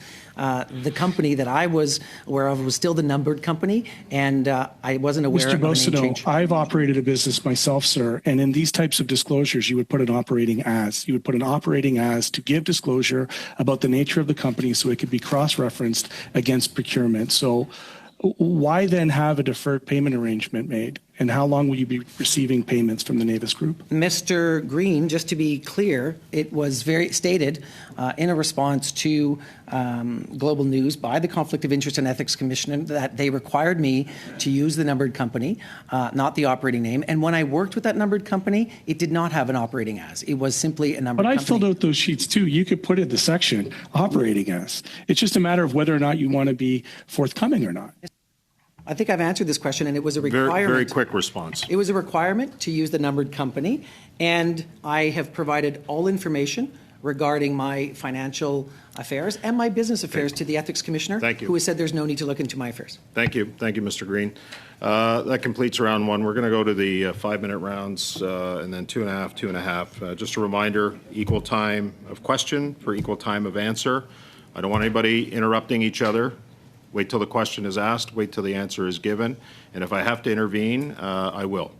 Speaker 3: the company that I was aware of was still the numbered company, and I wasn't aware
Speaker 9: Mr.
Speaker 3: of any
Speaker 9: Bossino,
Speaker 3: change.
Speaker 9: I've operated a business myself, sir, and in these types of disclosures, you would put an operating as. You would put an operating as to give disclosure about the nature of the company so it could be cross-referenced against procurement. So why then have a deferred payment arrangement made? And how long will you be receiving payments from the Navis Group?
Speaker 3: Mr. Green, just to be clear, it was very stated in a response to Global News by the Conflict of Interest and Ethics Commissioner that they required me to use the numbered company, not the operating name. And when I worked with that numbered company, it did not have an operating as. It was simply a numbered
Speaker 9: But I
Speaker 3: company.
Speaker 9: filled out those sheets too. You could put in the section operating as. It's just a matter of whether or not you want to be forthcoming or not.
Speaker 3: I think I've answered this question, and it was a requirement.
Speaker 1: Very quick response.
Speaker 3: It was a requirement to use the numbered company, and I have provided all information regarding my financial affairs and my business affairs to the Ethics Commissioner,
Speaker 1: Thank you.
Speaker 3: who has said there's no need to look into my affairs.
Speaker 1: Thank you, Mr. Green. That completes round one. We're going to go to the 5-minute rounds and then 2.5, 2.5. Just a reminder, equal time of question for equal time of answer. I don't want anybody interrupting each other. Wait till the question is asked, wait till the answer is given, and if I have to intervene, I will,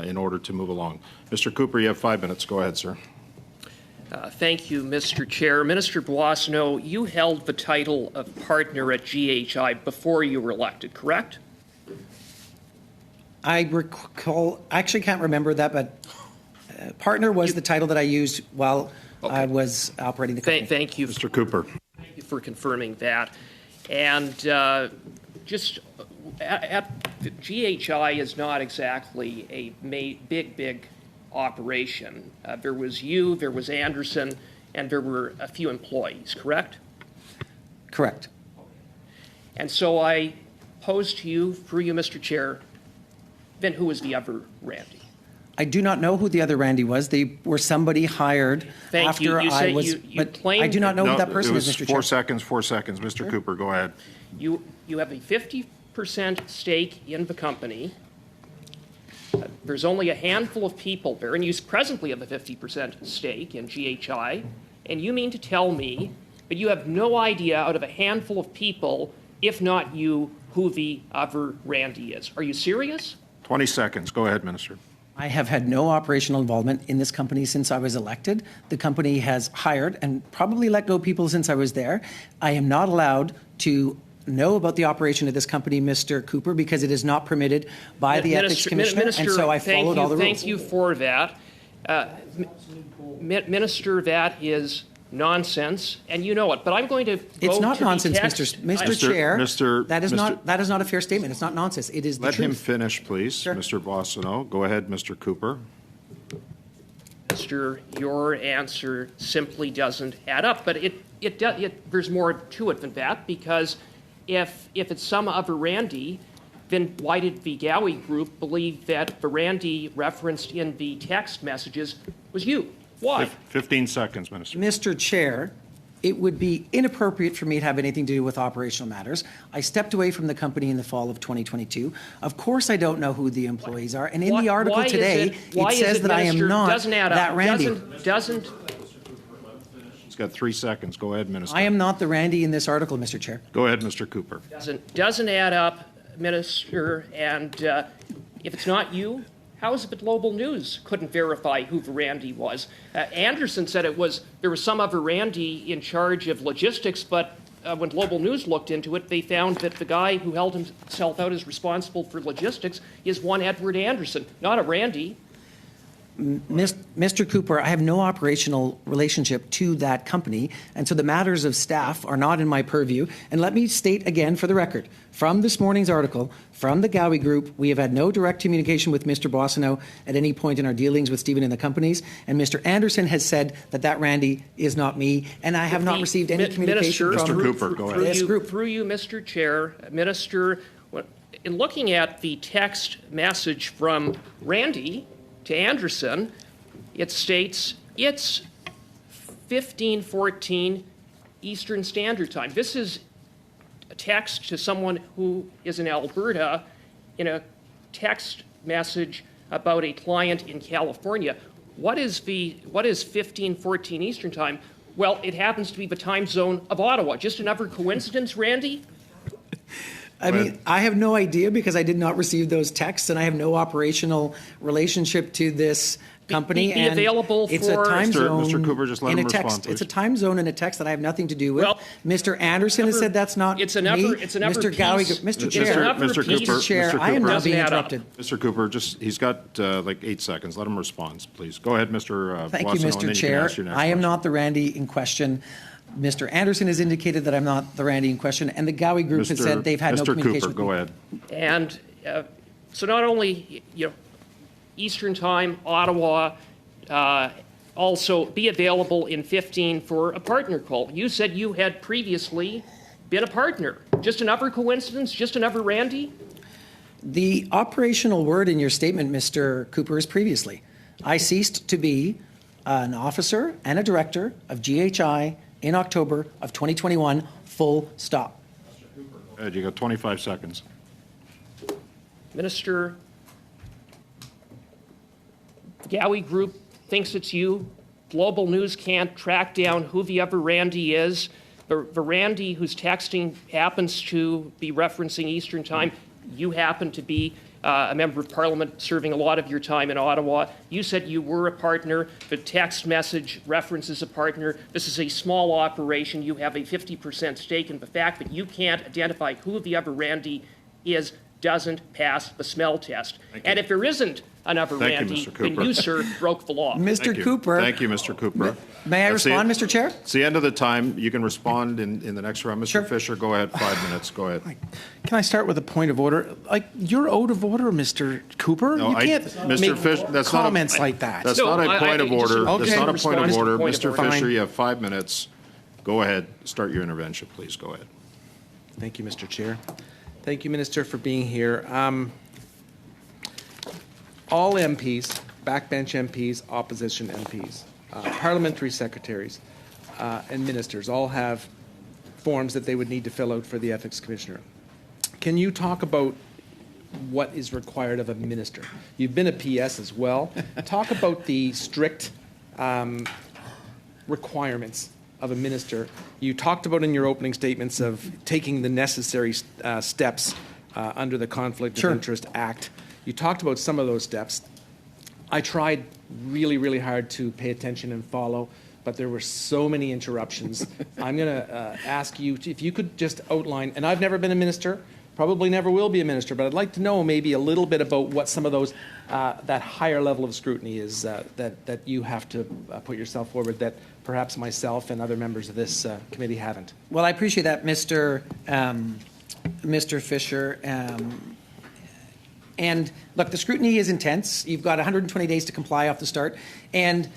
Speaker 1: in order to move along. Mr. Cooper, you have 5 minutes. Go ahead, sir.
Speaker 10: Thank you, Mr. Chair. Minister Boissonnault, you held the title of partner at GHI before you were elected, correct?
Speaker 3: I recall, I actually can't remember that, but partner was the title that I used while I was operating the company.
Speaker 10: Thank you.
Speaker 1: Mr. Cooper.
Speaker 10: Thank you for confirming that. And just GHI is not exactly a big operation. There was you, there was Anderson, and there were a few employees, correct?
Speaker 3: Correct.
Speaker 10: And so I pose to you, through you, Mr. Chair, then who was the other Randy?
Speaker 3: I do not know who the other Randy was. They were somebody hired
Speaker 10: Thank you.
Speaker 3: after
Speaker 10: You
Speaker 3: I
Speaker 10: say
Speaker 3: was.
Speaker 10: you
Speaker 3: but
Speaker 10: claimed
Speaker 3: I do not know
Speaker 1: No,
Speaker 3: who that person
Speaker 1: it was
Speaker 3: is, Mr.
Speaker 1: 4
Speaker 3: Chair.
Speaker 1: seconds, 4 seconds. Mr. Cooper, go ahead.
Speaker 10: You have a 50% stake in the company. There's only a handful of people there, and you presently have a 50% stake in GHI, and you mean to tell me that you have no idea out of a handful of people, if not you, who the other Randy is. Are you serious?
Speaker 1: 20 seconds. Go ahead, Minister.
Speaker 3: I have had no operational involvement in this company since I was elected. The company has hired and probably let go people since I was there. I am not allowed to know about the operation of this company, Mr. Cooper, because it is not permitted by the Ethics Commissioner,
Speaker 10: Minister,
Speaker 3: and so I followed all the rules.
Speaker 10: Thank you for that. Minister, that is nonsense, and you know it. But I'm going to go
Speaker 3: It's not
Speaker 10: to
Speaker 3: nonsense,
Speaker 10: the text.
Speaker 3: Mr. Chair.
Speaker 1: Mr.
Speaker 3: That is not a fair statement. It's not nonsense. It is the
Speaker 1: Let
Speaker 3: truth.
Speaker 1: him finish, please.
Speaker 3: Sure.
Speaker 1: Mr. Boissonnault. Go ahead, Mr. Cooper.
Speaker 10: Minister, your answer simply doesn't add up. But there's more to it than that, because if it's some other Randy, then why did the Gowie Group believe that the Randy referenced in the text messages was you? Why?
Speaker 1: 15 seconds, Minister.
Speaker 3: Mr. Chair, it would be inappropriate for me to have anything to do with operational matters. I stepped away from the company in the fall of 2022. Of course, I don't know who the employees are. And in the article today, it says that I am not that Randy.
Speaker 1: He's got 3 seconds. Go ahead, Minister.
Speaker 3: I am not the Randy in this article, Mr. Chair.
Speaker 1: Go ahead, Mr. Cooper.
Speaker 10: Doesn't add up, Minister. And if it's not you, how is it that Global News couldn't verify who the Randy was? Anderson said there was some other Randy in charge of logistics, but when Global News looked into it, they found that the guy who held himself out as responsible for logistics is one Edward Anderson, not a Randy.
Speaker 3: Mr. Cooper, I have no operational relationship to that company, and so the matters of staff are not in my purview. And let me state again for the record, from this morning's article, from the Gowie Group, we have had no direct communication with Mr. Boissonnault at any point in our dealings with Stephen and the companies, and Mr. Anderson has said that Randy is not me, and I have not received any communication from
Speaker 1: Mr. Cooper, go ahead.
Speaker 3: this group.
Speaker 10: Through you, Mr. Chair, Minister, in looking at the text message from Randy to Anderson, it states it's 15:14 Eastern Standard Time. This is a text to someone who is in Alberta in a text message about a client in California. what is 15:14 Eastern Time? Well, it happens to be the time zone of Ottawa. Just another coincidence, Randy?
Speaker 3: I mean, I have no idea because I did not receive those texts, and I have no operational relationship to this company.
Speaker 10: Be available
Speaker 3: it's
Speaker 10: for-
Speaker 3: a time zone
Speaker 1: Mr. Cooper, just let
Speaker 3: in
Speaker 1: him
Speaker 3: a text.
Speaker 1: respond, please.
Speaker 3: It's a time zone in a text that I have nothing to do with.
Speaker 10: Well,
Speaker 3: Mr. Anderson has said that's not
Speaker 10: it's another-
Speaker 3: me.
Speaker 10: it's another
Speaker 3: Mr. Gowie,
Speaker 10: piece.
Speaker 3: Mr.
Speaker 10: It's
Speaker 3: Chair,
Speaker 10: another
Speaker 1: Mr.
Speaker 10: piece.
Speaker 1: Cooper,
Speaker 3: Mr. Chair,
Speaker 1: Mr.
Speaker 3: I am
Speaker 1: Cooper.
Speaker 3: not being
Speaker 10: Doesn't add up.
Speaker 3: interrupted.
Speaker 1: Mr. Cooper, he's got like 8 seconds. Let him respond, please. Go ahead, Mr.
Speaker 3: Thank
Speaker 1: Boissonneau,
Speaker 3: you,
Speaker 1: and
Speaker 3: Mr.
Speaker 1: then you can
Speaker 3: Chair.
Speaker 1: ask your next
Speaker 3: I am
Speaker 1: question.
Speaker 3: not the Randy in question. Mr. Anderson has indicated that I'm not the Randy in question, and the Gowie Group has said they've had no communication
Speaker 1: Mr. Cooper,
Speaker 3: with me.
Speaker 1: go ahead.
Speaker 10: And so not only, Eastern Time, Ottawa, also be available in 15 for a partner call. You said you had previously been a partner. Just another coincidence? Just another Randy?
Speaker 3: The operational word in your statement, Mr. Cooper, is previously. I ceased to be an officer and a director of GHI in October of 2021, full stop.
Speaker 1: Ed, you got 25 seconds.
Speaker 10: Minister, the Gowie Group thinks it's you. Global News can't track down who the other Randy is. The Randy who's texting happens to be referencing Eastern Time. You happen to be a member of Parliament serving a lot of your time in Ottawa. You said you were a partner. The text message references a partner. This is a small operation. You have a 50% stake in the fact that you can't identify who the other Randy is doesn't pass the smell test. And if there isn't another
Speaker 1: Thank you,
Speaker 10: Randy,
Speaker 1: Mr.
Speaker 10: then
Speaker 1: Cooper.
Speaker 10: you, sir, broke the law.
Speaker 3: Mr.
Speaker 1: Thank you.
Speaker 3: Cooper.
Speaker 1: Thank you, Mr. Cooper.
Speaker 3: May I
Speaker 1: That's the-
Speaker 3: respond, Mr. Chair?
Speaker 1: It's the end of the time. You can respond in the next round. Mr.
Speaker 3: Sure.
Speaker 1: Fisher, go ahead, 5 minutes. Go ahead.
Speaker 6: Can I start with a point of order? Like, you're out of order, Mr. Cooper.
Speaker 1: No,
Speaker 6: You can't
Speaker 1: Mr.
Speaker 6: make
Speaker 1: Fish, that's not a-
Speaker 6: comments like that.
Speaker 1: That's
Speaker 10: No,
Speaker 1: not a
Speaker 10: I-
Speaker 1: point of
Speaker 10: just-
Speaker 1: order. That's
Speaker 6: Okay.
Speaker 1: not a point
Speaker 10: Respond
Speaker 1: of
Speaker 10: to the
Speaker 1: order.
Speaker 10: point of
Speaker 1: Mr.
Speaker 10: order.
Speaker 1: Fisher,
Speaker 6: Fine.
Speaker 1: you have 5 minutes. Go ahead. Start your intervention, please. Go ahead.
Speaker 6: Thank you, Mr. Chair. Thank you, Minister, for being here. All MPs, backbench MPs, opposition MPs, parliamentary secretaries, and ministers all have forms that they would need to fill out for the Ethics Commissioner. Can you talk about what is required of a minister? You've been a PS as well. Talk about the strict requirements of a minister. You talked about in your opening statements of taking the necessary steps under the Conflict
Speaker 3: Sure.
Speaker 6: of Interest Act. You talked about some of those steps. I tried really, really hard to pay attention and follow, but there were so many interruptions. I'm going to ask you if you could just outline, and I've never been a minister, probably never will be a minister, but I'd like to know maybe a little bit about what some of those, that higher level of scrutiny is that you have to put yourself forward that perhaps myself and other members of this committee haven't.
Speaker 3: Well, I appreciate that, Mr. Fisher. And look, the scrutiny is intense. You've got 120 days to comply off the start. And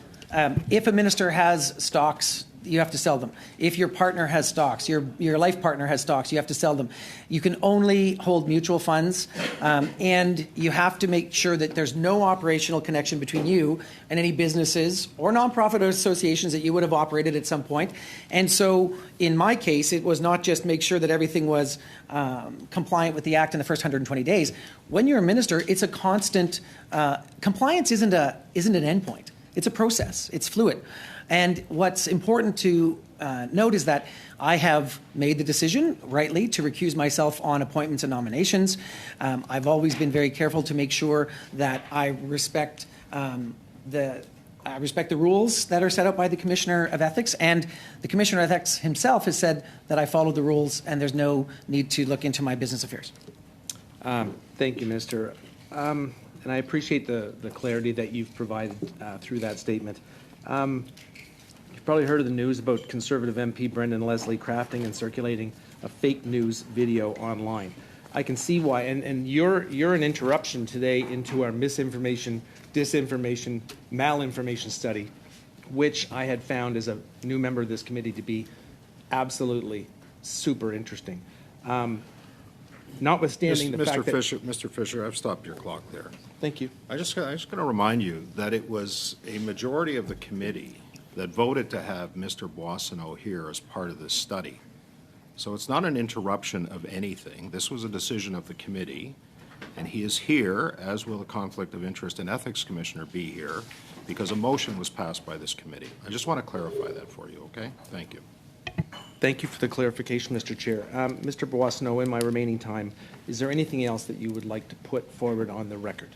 Speaker 3: if a minister has stocks, you have to sell them. If your partner has stocks, your life partner has stocks, you have to sell them. You can only hold mutual funds, and you have to make sure that there's no operational connection between you and any businesses or nonprofit associations that you would have operated at some point. And so in my case, it was not just make sure that everything was compliant with the Act in the first 120 days. When you're a minister, it's a constant, compliance isn't an endpoint. It's a process. It's fluid. And what's important to note is that I have made the decision, rightly, to recuse myself on appointments and nominations. I've always been very careful to make sure that I respect the rules that are set out by the Commissioner of Ethics, and the Commissioner of Ethics himself has said that I follow the rules and there's no need to look into my business affairs.
Speaker 6: Thank you, Minister. And I appreciate the clarity that you've provided through that statement. You've probably heard of the news about Conservative MP Brendan Leslie crafting and circulating a fake news video online. I can see why, and you're an interruption today into our misinformation, disinformation, malinformation study, which I had found as a new member of this committee to be absolutely super interesting. Notwithstanding the fact that...
Speaker 1: Mr. Fisher, I've stopped your clock there.
Speaker 6: Thank you.
Speaker 1: I'm just going to remind you that it was a majority of the committee that voted to have Mr. Boissonneau here as part of this study. So it's not an interruption of anything. This was a decision of the committee, and he is here, as will the Conflict of Interest and Ethics Commissioner be here, because a motion was passed by this committee. I just want to clarify that for you, okay? Thank you.
Speaker 6: Thank you for the clarification, Mr. Chair. Mr. Boissonneau, in my remaining time, is there anything else that you would like to put forward on the record?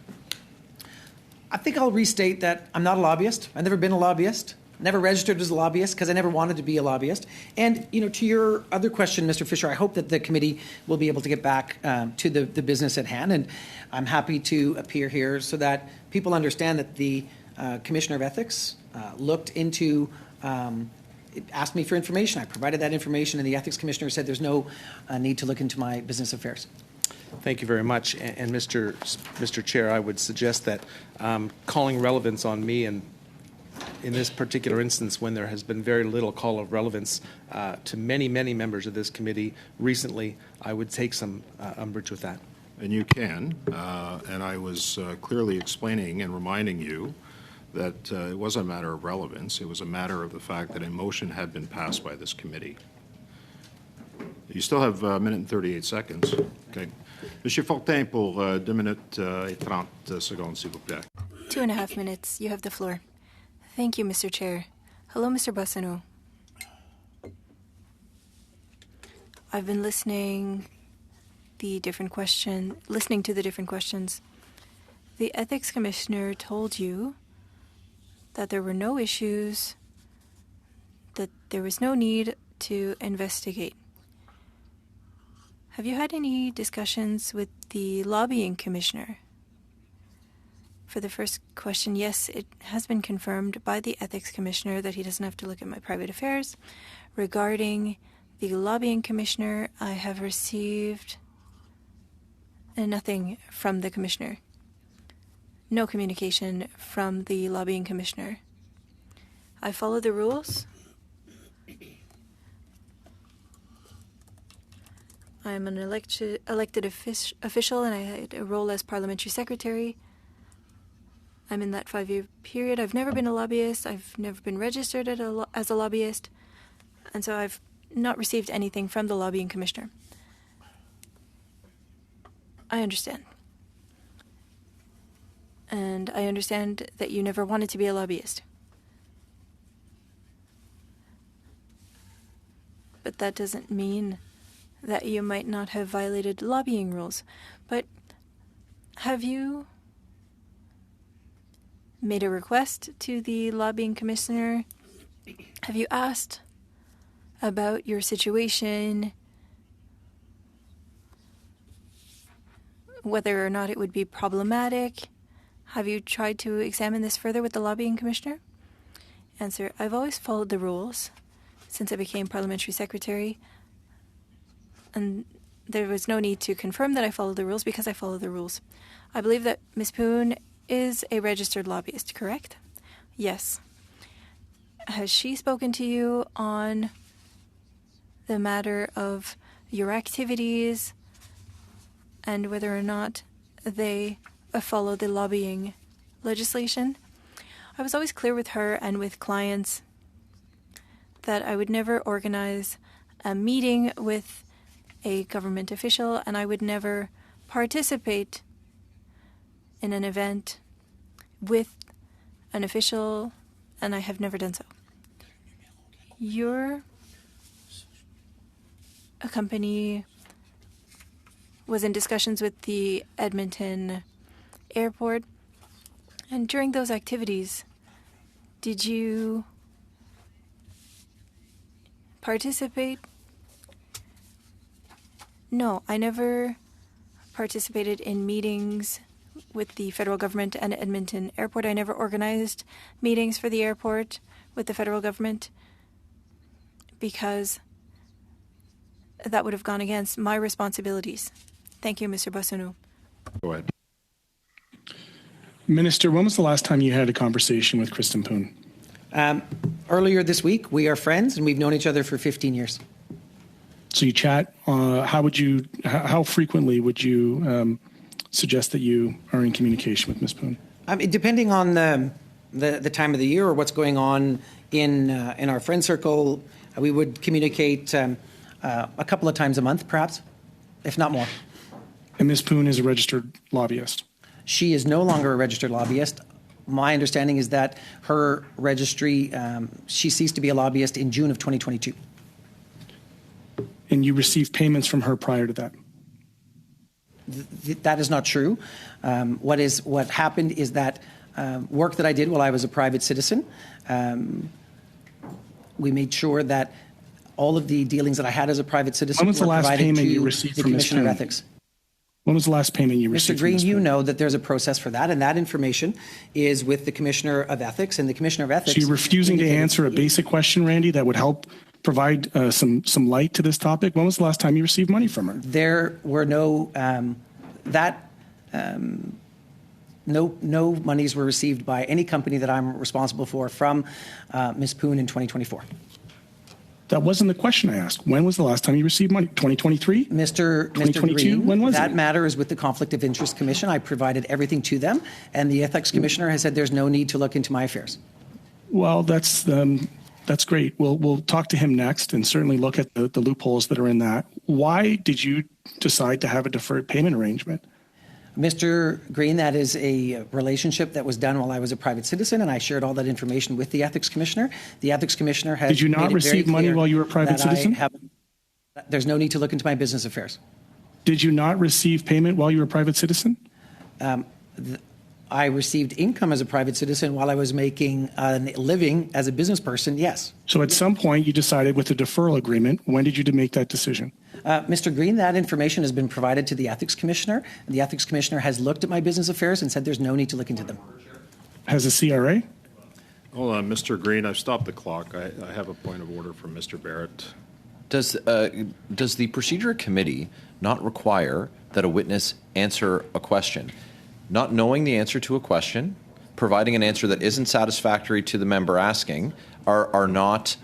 Speaker 3: I think I'll restate that I'm not a lobbyist. I've never been a lobbyist. Never registered as a lobbyist because I never wanted to be a lobbyist. And, to your other question, Mr. Fisher, I hope that the committee will be able to get back to the business at hand. And I'm happy to appear here so that people understand that the Commissioner of Ethics looked into, asked me for information. I provided that information, and the Ethics Commissioner said there's no need to look into my business affairs.
Speaker 6: Thank you very much. And Mr. Chair, I would suggest that calling relevance on me, and in this particular instance, when there has been very little call of relevance to many, many members of this committee recently, I would take some umbrage with that.
Speaker 1: And you can. And I was clearly explaining and reminding you that it wasn't a matter of relevance. It was a matter of the fact that a motion had been passed by this committee. You still have a minute and 38 seconds. Okay. Monsieur Fortin pour 2 minutes et 30 secondes, s'il vous plaît.
Speaker 7: 2.5 minutes. You have the floor. Thank you, Mr. Chair. Hello, Mr. Boissonneau. I've been listening to the different questions. The Ethics Commissioner told you that there were no issues, that there was no need to investigate. Have you had any discussions with the Lobbying Commissioner? For the first question, yes, it has been confirmed by the Ethics Commissioner that he doesn't have to look at my private affairs. Regarding the Lobbying Commissioner, I have received nothing from the Commissioner. No communication from the Lobbying Commissioner. I follow the rules. I'm an elected official, and I had a role as parliamentary secretary. I'm in that 5-year period. I've never been a lobbyist. I've never been registered as a lobbyist. And so I've not received anything from the Lobbying Commissioner. I understand. And I understand that you never wanted to be a lobbyist. But that doesn't mean that you might not have violated lobbying rules. But have you made a request to the Lobbying Commissioner? Have you asked about your situation, whether or not it would be problematic? Have you tried to examine this further with the Lobbying Commissioner? Answer: I've always followed the rules since I became parliamentary secretary, and there was no need to confirm that I followed the rules because I follow the rules. I believe that Ms. Poon is a registered lobbyist, correct? Yes. Has she spoken to you on the matter of your activities and whether or not they follow the lobbying legislation? I was always clear with her and with clients that I would never organize a meeting with a government official, and I would never participate in an event with an official, and I have never done so. Your company was in discussions with the Edmonton airport, and during those activities, did you participate? No, I never participated in meetings with the federal government and Edmonton Airport. I never organized meetings for the airport with the federal government because that would have gone against my responsibilities. Thank you, Mr. Boissonneau.
Speaker 1: Go ahead.
Speaker 9: Minister, when was the last time you had a conversation with Kristen Poon?
Speaker 3: Earlier this week. We are friends, and we've known each other for 15 years.
Speaker 9: So you chat. How frequently would you suggest that you are in communication with Ms. Poon?
Speaker 3: Depending on the time of the year or what's going on in our friend circle, we would communicate a couple of times a month, perhaps, if not more.
Speaker 9: And Ms. Poon is a registered lobbyist?
Speaker 3: She is no longer a registered lobbyist. my understanding is that her registry, she ceased to be a lobbyist in June of 2022.
Speaker 9: And you received payments from her prior to that?
Speaker 3: That is not true. What happened is that work that I did while I was a private citizen, we made sure that all of the dealings that I had as a private citizen
Speaker 9: When was the
Speaker 3: were
Speaker 9: last
Speaker 3: provided
Speaker 9: payment
Speaker 3: to
Speaker 9: you received
Speaker 3: the
Speaker 9: from Ms.
Speaker 3: Commissioner of
Speaker 9: Poon?
Speaker 3: Ethics.
Speaker 9: When was the last payment you received
Speaker 3: Mr.
Speaker 9: from
Speaker 3: Green,
Speaker 9: Ms.
Speaker 3: you
Speaker 9: Poon?
Speaker 3: know that there's a process for that, and that information is with the Commissioner of Ethics, and the Commissioner of Ethics.
Speaker 9: So you're refusing to
Speaker 3: indicated-
Speaker 9: answer a basic question, Randy, that would help provide some light to this topic? When was the last time you received money from her?
Speaker 3: There were no no monies were received by any company that I'm responsible for from Ms. Poon in 2024.
Speaker 9: That wasn't the question I asked. When was the last time you received money? 2023?
Speaker 3: Mr.
Speaker 9: 2022?
Speaker 3: Green,
Speaker 9: When was
Speaker 3: that
Speaker 9: it?
Speaker 3: matter is with the Conflict of Interest Commission. I provided everything to them, and the Ethics Commissioner has said there's no need to look into my affairs.
Speaker 9: Well, that's great. We'll talk to him next and certainly look at the loopholes that are in that. Why did you decide to have a deferred payment arrangement?
Speaker 3: Mr. Green, that is a relationship that was done while I was a private citizen, and I shared all that information with the Ethics Commissioner. The Ethics Commissioner has
Speaker 9: Did you not
Speaker 3: made it very
Speaker 9: receive money
Speaker 3: clear
Speaker 9: while you were a private
Speaker 3: that I
Speaker 9: citizen?
Speaker 3: there's no need to look into my business affairs.
Speaker 9: Did you not receive payment while you were a private citizen?
Speaker 3: I received income as a private citizen while I was making a living as a business person, yes.
Speaker 9: So at some point you decided with a deferral agreement, when did you make that decision?
Speaker 3: Mr. Green, that information has been provided to the Ethics Commissioner. The Ethics Commissioner has looked at my business affairs and said there's no need to look into them.
Speaker 9: Has the CRA?
Speaker 1: Hold on, Mr. Green, I've stopped the clock. I have a point of order from Mr. Barrett.
Speaker 2: Does the procedure committee not require that a witness answer a question? Not knowing the answer to a question, providing an answer that isn't satisfactory to the member asking, are not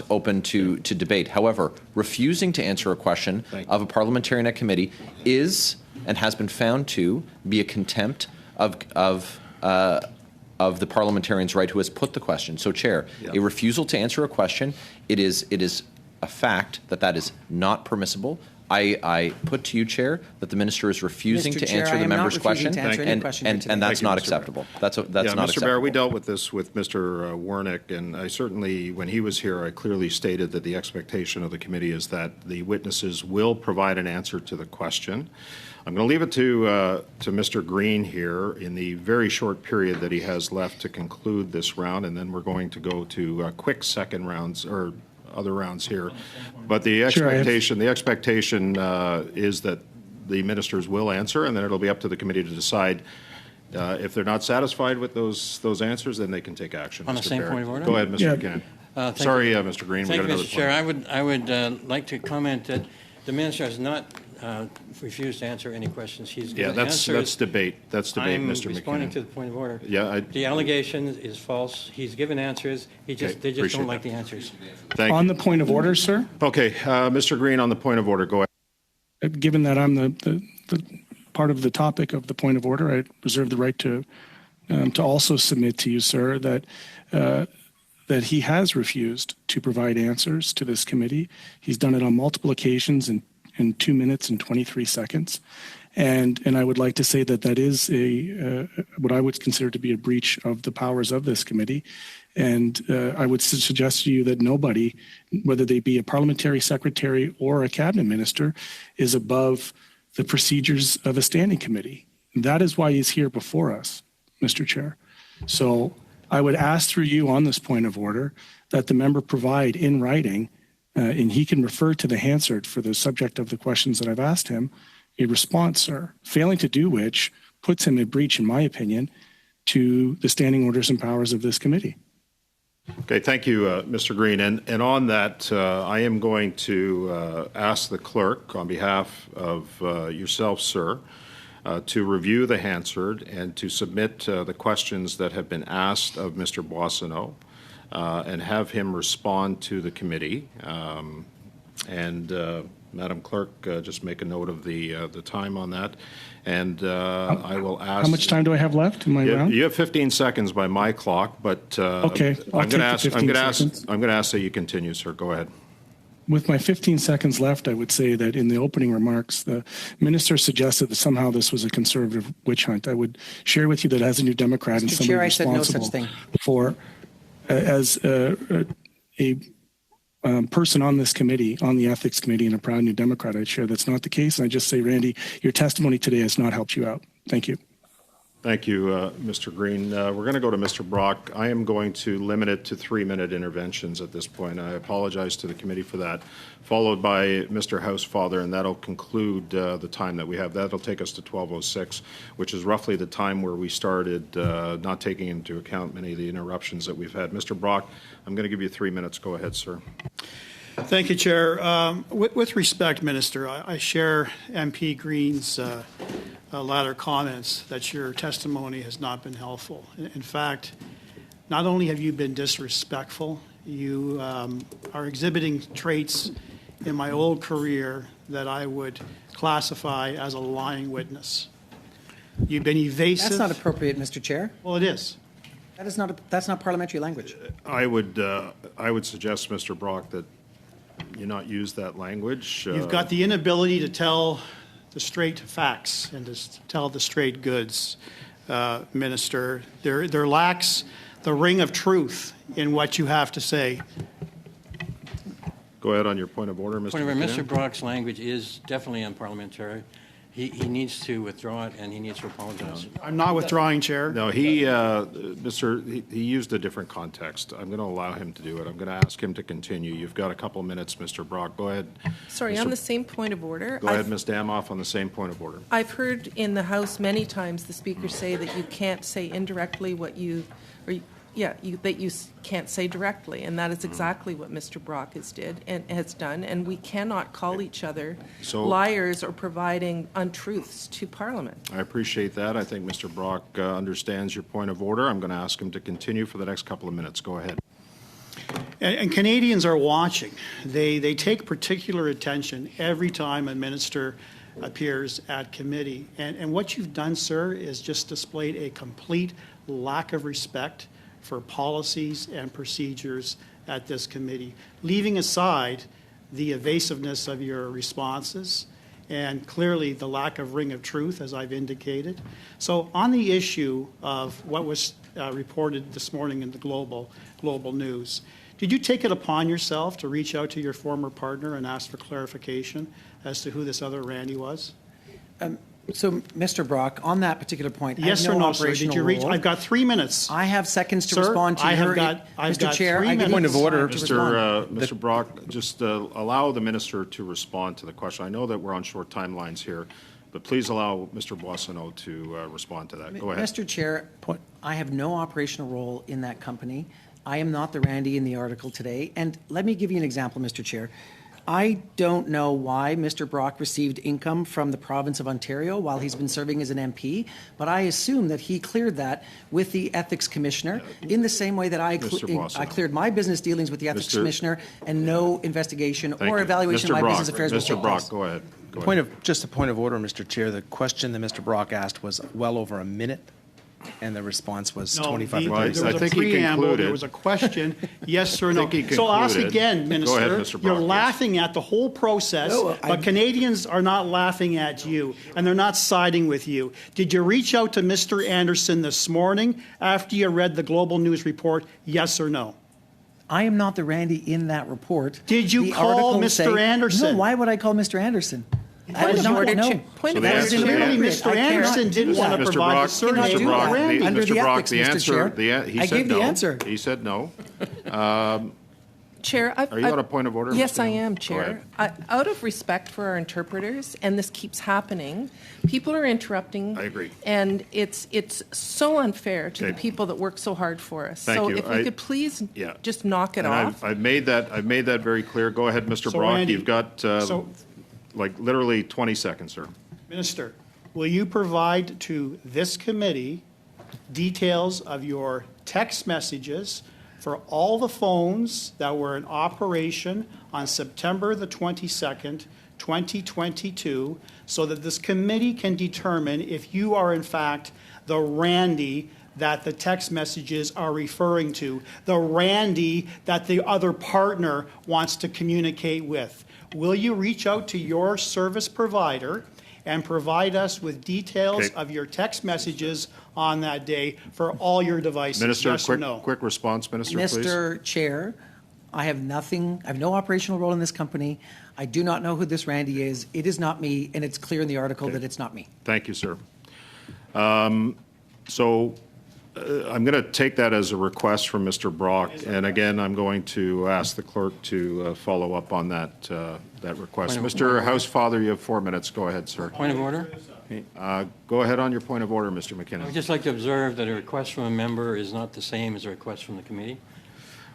Speaker 2: open to debate. However, refusing to answer a question of a parliamentarian at committee is and has been found to be a contempt of the parliamentarian's right who has put the question. So, Chair, a refusal to answer a question, it is a fact that is not permissible. I put to you, Chair, that the minister is refusing
Speaker 3: Mr.
Speaker 2: to
Speaker 3: Chair,
Speaker 2: answer
Speaker 3: I
Speaker 2: the
Speaker 3: am not
Speaker 2: member's
Speaker 3: refusing
Speaker 2: question,
Speaker 3: to answer any question here today.
Speaker 2: and that's
Speaker 1: Thank you,
Speaker 2: not
Speaker 1: Mr.
Speaker 2: acceptable. That's not
Speaker 1: Mr.
Speaker 2: acceptable.
Speaker 1: Barrett, we dealt with this with Mr. Warnick, and I certainly, when he was here, I clearly stated that the expectation of the committee is that the witnesses will provide an answer to the question. I'm going to leave it to Mr. Green here in the very short period that he has left to conclude this round, and then we're going to go to quick second rounds or other rounds here. But the expectation is that the ministers will answer, and then it'll be up to the committee to decide. If they're not satisfied with those answers, then they can take action.
Speaker 11: On the
Speaker 1: Mr.
Speaker 11: same
Speaker 1: Barrett.
Speaker 11: point of order?
Speaker 1: Go ahead, Mr.
Speaker 9: Yeah.
Speaker 1: Buchanan. Sorry, Mr. Green.
Speaker 11: Thank
Speaker 1: we
Speaker 11: you,
Speaker 1: got another
Speaker 11: Mr. Chair.
Speaker 1: point.
Speaker 11: I would like to comment that the minister has not refused to answer any questions. He's
Speaker 1: Yeah,
Speaker 11: given
Speaker 1: that's
Speaker 11: answers.
Speaker 1: debate. That's debate,
Speaker 11: I'm
Speaker 1: Mr.
Speaker 11: responding
Speaker 1: McKinnon.
Speaker 11: to the point of order.
Speaker 1: Yeah,
Speaker 11: The allegation is false. He's given answers. They just
Speaker 1: appreciate
Speaker 11: don't like
Speaker 1: that.
Speaker 11: the answers.
Speaker 1: Thank
Speaker 9: On
Speaker 1: you.
Speaker 9: the point of order, sir,
Speaker 1: Okay, Mr. Green, on the point of order, go ahead.
Speaker 9: given that I'm the part of the topic of the point of order, I reserve the right to also submit to you, sir, that he has refused to provide answers to this committee. He's done it on multiple occasions in 2 minutes and 23 seconds. And I would like to say that is what I would consider to be a breach of the powers of this committee. And I would suggest to you that nobody, whether they be a parliamentary secretary or a cabinet minister, is above the procedures of a standing committee. That is why he's here before us, Mr. Chair. So I would ask through you on this point of order that the member provide in writing, and he can refer to the Hansard for the subject of the questions that I've asked him, a response, sir, failing to do which puts him in breach, in my opinion, to the standing orders and powers of this committee.
Speaker 1: Okay, thank you, Mr. Green. And on that, I am going to ask the clerk, on behalf of yourself, sir, to review the Hansard and to submit the questions that have been asked of Mr. Boissonneau and have him respond to the committee. Madam Clerk, just make a note of the time on that. And I will ask.
Speaker 9: How much time do I have left in my round?
Speaker 1: You have 15 seconds by my clock, but
Speaker 9: Okay, I'll
Speaker 1: I'm
Speaker 9: take
Speaker 1: going
Speaker 9: the 15 seconds.
Speaker 1: to ask that you continue, sir. Go ahead.
Speaker 9: With my 15 seconds left, I would say that in the opening remarks, the minister suggested that somehow this was a conservative witch hunt. I would share with you that as a New Democrat and
Speaker 3: Mr.
Speaker 9: somebody
Speaker 3: Chair, I said no
Speaker 9: responsible
Speaker 3: such thing.
Speaker 9: for, as a person on this committee, on the Ethics Committee, and a proud New Democrat, I'd share that's not the case. And I just say, Randy, your testimony today has not helped you out. Thank you.
Speaker 1: Thank you, Mr. Green. We're going to go to Mr. Brock. I am going to limit it to 3-minute interventions at this point. I apologize to the committee for that, followed by Mr. Housefather, and that'll conclude the time that we have. That'll take us to 12:06, which is roughly the time where we started, not taking into account many of the interruptions that we've had. Mr. Brock, I'm going to give you 3 minutes. Go ahead, sir.
Speaker 4: Thank you, Chair. With respect, Minister, I share MP Green's latter comments that your testimony has not been helpful. In fact, not only have you been disrespectful, you are exhibiting traits in my old career that I would classify as a lying witness. You've been evasive.
Speaker 3: That's not appropriate, Mr. Chair.
Speaker 4: Well, it is.
Speaker 3: That's not parliamentary language.
Speaker 1: I would suggest, Mr. Brock, that you not use that language.
Speaker 4: You've got the inability to tell the straight facts and to tell the straight goods, Minister. There lacks the ring of truth in what you have to say.
Speaker 1: Go ahead on your point of order, Mr.
Speaker 11: Mr. Brock's language is definitely unparliamentary. He needs to withdraw it, and he needs to apologize.
Speaker 4: I'm not withdrawing, Chair.
Speaker 1: No, he used a different context. I'm going to allow him to do it. I'm going to ask him to continue. You've got a couple minutes, Mr. Brock. Go ahead.
Speaker 8: Sorry, on the same point of order.
Speaker 1: Go ahead, Ms. Damoff, on the same point of order.
Speaker 8: I've heard in the House many times the Speaker say that you can't say indirectly what you, or that you can't say directly, and that is exactly what Mr. Brock has done, and we cannot call each other liars or providing untruths to Parliament.
Speaker 1: I appreciate that. I think Mr. Brock understands your point of order. I'm going to ask him to continue for the next couple of minutes. Go ahead.
Speaker 4: And Canadians are watching. They take particular attention every time a minister appears at committee. And what you've done, sir, is just displayed a complete lack of respect for policies and procedures at this committee, leaving aside the evasiveness of your responses and clearly the lack of ring of truth, as I've indicated. So on the issue of what was reported this morning in the global news, did you take it upon yourself to reach out to your former partner and ask for clarification as to who this other Randy was?
Speaker 3: So, Mr. Brock, on that particular point,
Speaker 4: yes
Speaker 3: I have
Speaker 4: or
Speaker 3: no
Speaker 4: no, sir? Did you reach?
Speaker 3: Role.
Speaker 4: I've got 3 minutes.
Speaker 3: I have seconds to respond to your.
Speaker 4: Mr.
Speaker 3: Chair,
Speaker 4: 3
Speaker 3: I give
Speaker 4: minutes.
Speaker 3: you
Speaker 6: Point of order.
Speaker 1: Mr. Brock, just allow the minister to respond to the question. I know that we're on short timelines here, but please allow Mr. Boissonneau to respond to that. Go ahead.
Speaker 3: Mr. Chair, I have no operational role in that company. I am not the Randy in the article today. And let me give you an example, Mr. Chair. I don't know why Mr. Brock received income from the province of Ontario while he's been serving as an MP, but I assume that he cleared that with the Ethics Commissioner in the same way that I cleared my business dealings with the Ethics Commissioner, and no investigation or evaluation of my business affairs will take place.
Speaker 1: Mr. Brock, go ahead.
Speaker 6: Just a point of order, Mr. Chair. The question that Mr. Brock asked was well over a minute, and the response was 25
Speaker 4: there
Speaker 6: minutes.
Speaker 4: was a preamble, there was a question, yes or no. So I'll ask again, Minister.
Speaker 1: Go ahead, Mr. Brock,
Speaker 4: you're laughing at the whole process, but Canadians are not laughing at you, and they're not siding with you. Did you reach out to Mr. Anderson this morning after you read the Global News report, yes or no?
Speaker 3: I am not the Randy in that report.
Speaker 4: Did you call Mr. Anderson?
Speaker 3: No, why would I call Mr. Anderson?
Speaker 8: Point of order, Chair.
Speaker 4: Clearly, Mr. Anderson didn't want to provide the surname of Randy.
Speaker 3: Under the ethics, Mr. Chair.
Speaker 1: I
Speaker 3: gave the answer.
Speaker 1: He said no.
Speaker 8: Chair,
Speaker 1: Are you on a point of order?
Speaker 8: Yes,
Speaker 1: Mr.
Speaker 8: I am, Chair. Out of respect for our interpreters, and this keeps happening, people are interrupting.
Speaker 1: I agree.
Speaker 8: And it's so unfair to the people that work so hard for us.
Speaker 1: Thank you.
Speaker 8: If we could please just knock it off.
Speaker 1: I've made that very clear. Go ahead, Mr. Brock.
Speaker 4: Randy,
Speaker 1: you've got literally 20 seconds, sir.
Speaker 4: Minister, will you provide to this committee details of your text messages for all the phones that were in operation on September the 22nd, 2022, so that this committee can determine if you are in fact the Randy that the text messages are referring to, the Randy that the other partner wants to communicate with. Will you reach out to your service provider and provide us with details
Speaker 1: Okay.
Speaker 4: of your text messages on that day for all your devices?
Speaker 1: Minister,
Speaker 4: yes or no?
Speaker 1: quick response, Minister, please.
Speaker 3: Mr. Chair, I have no operational role in this company. I do not know who this Randy is. It is not me, and it's clear in the article that it's not me.
Speaker 1: Thank you, sir. I'm going to take that as a request from Mr. Brock, and again, I'm going to ask the clerk to follow up on that request. Mr. Housefather, you have 4 minutes. Go ahead, sir.
Speaker 11: Point of order?
Speaker 1: Go ahead on your point of order, Mr. McKinnon.
Speaker 11: I would just like to observe that a request from a member is not the same as a request from the committee.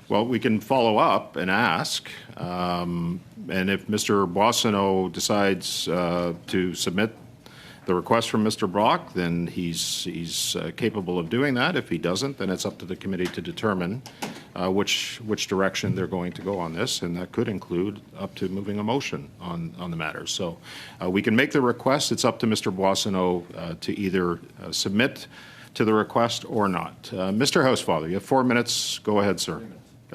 Speaker 1: Well, we can follow up and ask, and if Mr. Boissonneau decides to submit the request from Mr. Brock, then he's capable of doing that. If he doesn't, then it's up to the committee to determine which direction they're going to go on this, and that could include up to moving a motion on the matter. So we can make the request. It's up to Mr. Boissonneau to either submit to the request or not. Mr. Housefather, you have 4 minutes. Go ahead, sir.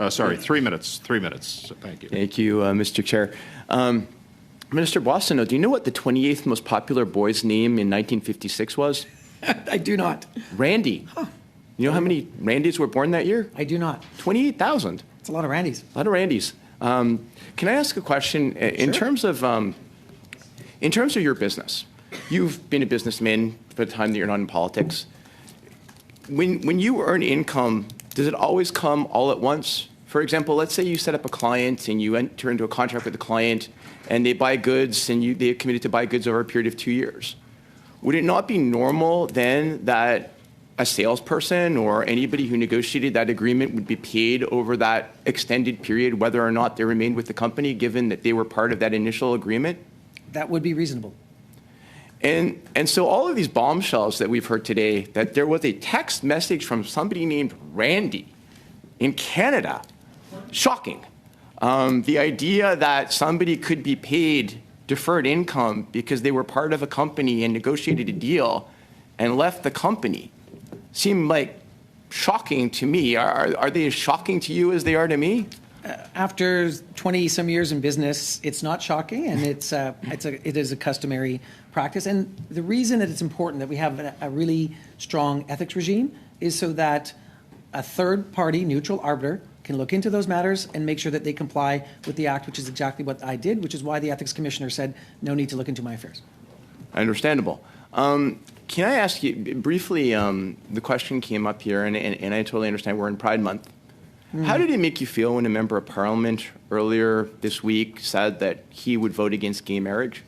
Speaker 1: Sorry, 3 minutes. 3 minutes. Thank you.
Speaker 5: Thank you, Mr. Chair. Minister Boissonneau, do you know what the 28th most popular boy's name in 1956 was?
Speaker 3: I do not.
Speaker 5: Randy. Huh. You know how many Randys were born that year?
Speaker 3: I do not.
Speaker 5: 28,000.
Speaker 3: It's a lot of Randys.
Speaker 5: A lot of Randys. Can I ask a question in terms of your business? You've been a businessman for the time that you're not in politics. When you earn income, does it always come all at once? For example, let's say you set up a client and you enter into a contract with the client and they buy goods and they're committed to buy goods over a period of 2 years. Would it not be normal then that a salesperson or anybody who negotiated that agreement would be paid over that extended period, whether or not they remained with the company, given that they were part of that initial agreement?
Speaker 3: That would be reasonable.
Speaker 5: And so all of these bombshells that we've heard today, that there was a text message from somebody named Randy in Canada, shocking. The idea that somebody could be paid deferred income because they were part of a company and negotiated a deal and left the company seemed like shocking to me. Are they as shocking to you as they are to me?
Speaker 3: After 20-some years in business, it's not shocking, and it is a customary practice. And the reason that it's important that we have a really strong ethics regime is so that a third-party neutral arbiter can look into those matters and make sure that they comply with the Act, which is exactly what I did, which is why the Ethics Commissioner said, no need to look into my affairs.
Speaker 5: Understandable. Can I ask you briefly, the question came up here, and I totally understand we're in Pride Month. How did it make you feel when a member of Parliament earlier this week said that he would vote against gay marriage?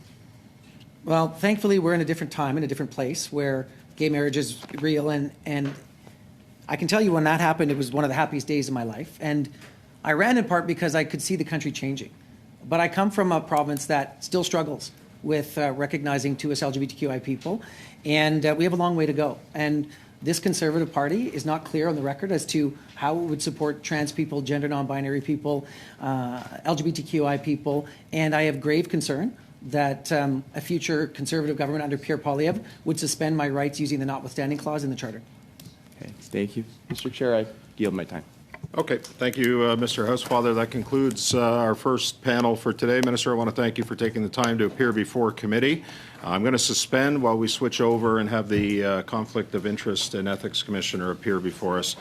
Speaker 3: Well, thankfully, we're in a different time, in a different place, where gay marriage is real, and I can tell you when that happened, it was one of the happiest days of my life. And I ran in part because I could see the country changing. But I come from a province that still struggles with recognizing to us LGBTQI people, and we have a long way to go. And this Conservative Party is not clear on the record as to how it would support trans people, gender non-binary people, LGBTQI people, and I have grave concern that a future Conservative government under Pierre Poilievre would suspend my rights using the notwithstanding clause in the Charter.
Speaker 5: Okay, thank you. Mr. Chair, I yield my time.
Speaker 1: Okay, thank you, Mr. Housefather. That concludes our first panel for today. Minister, I want to thank you for taking the time to appear before committee. I'm going to suspend while we switch over and have the Conflict of Interest and Ethics Commissioner appear before us.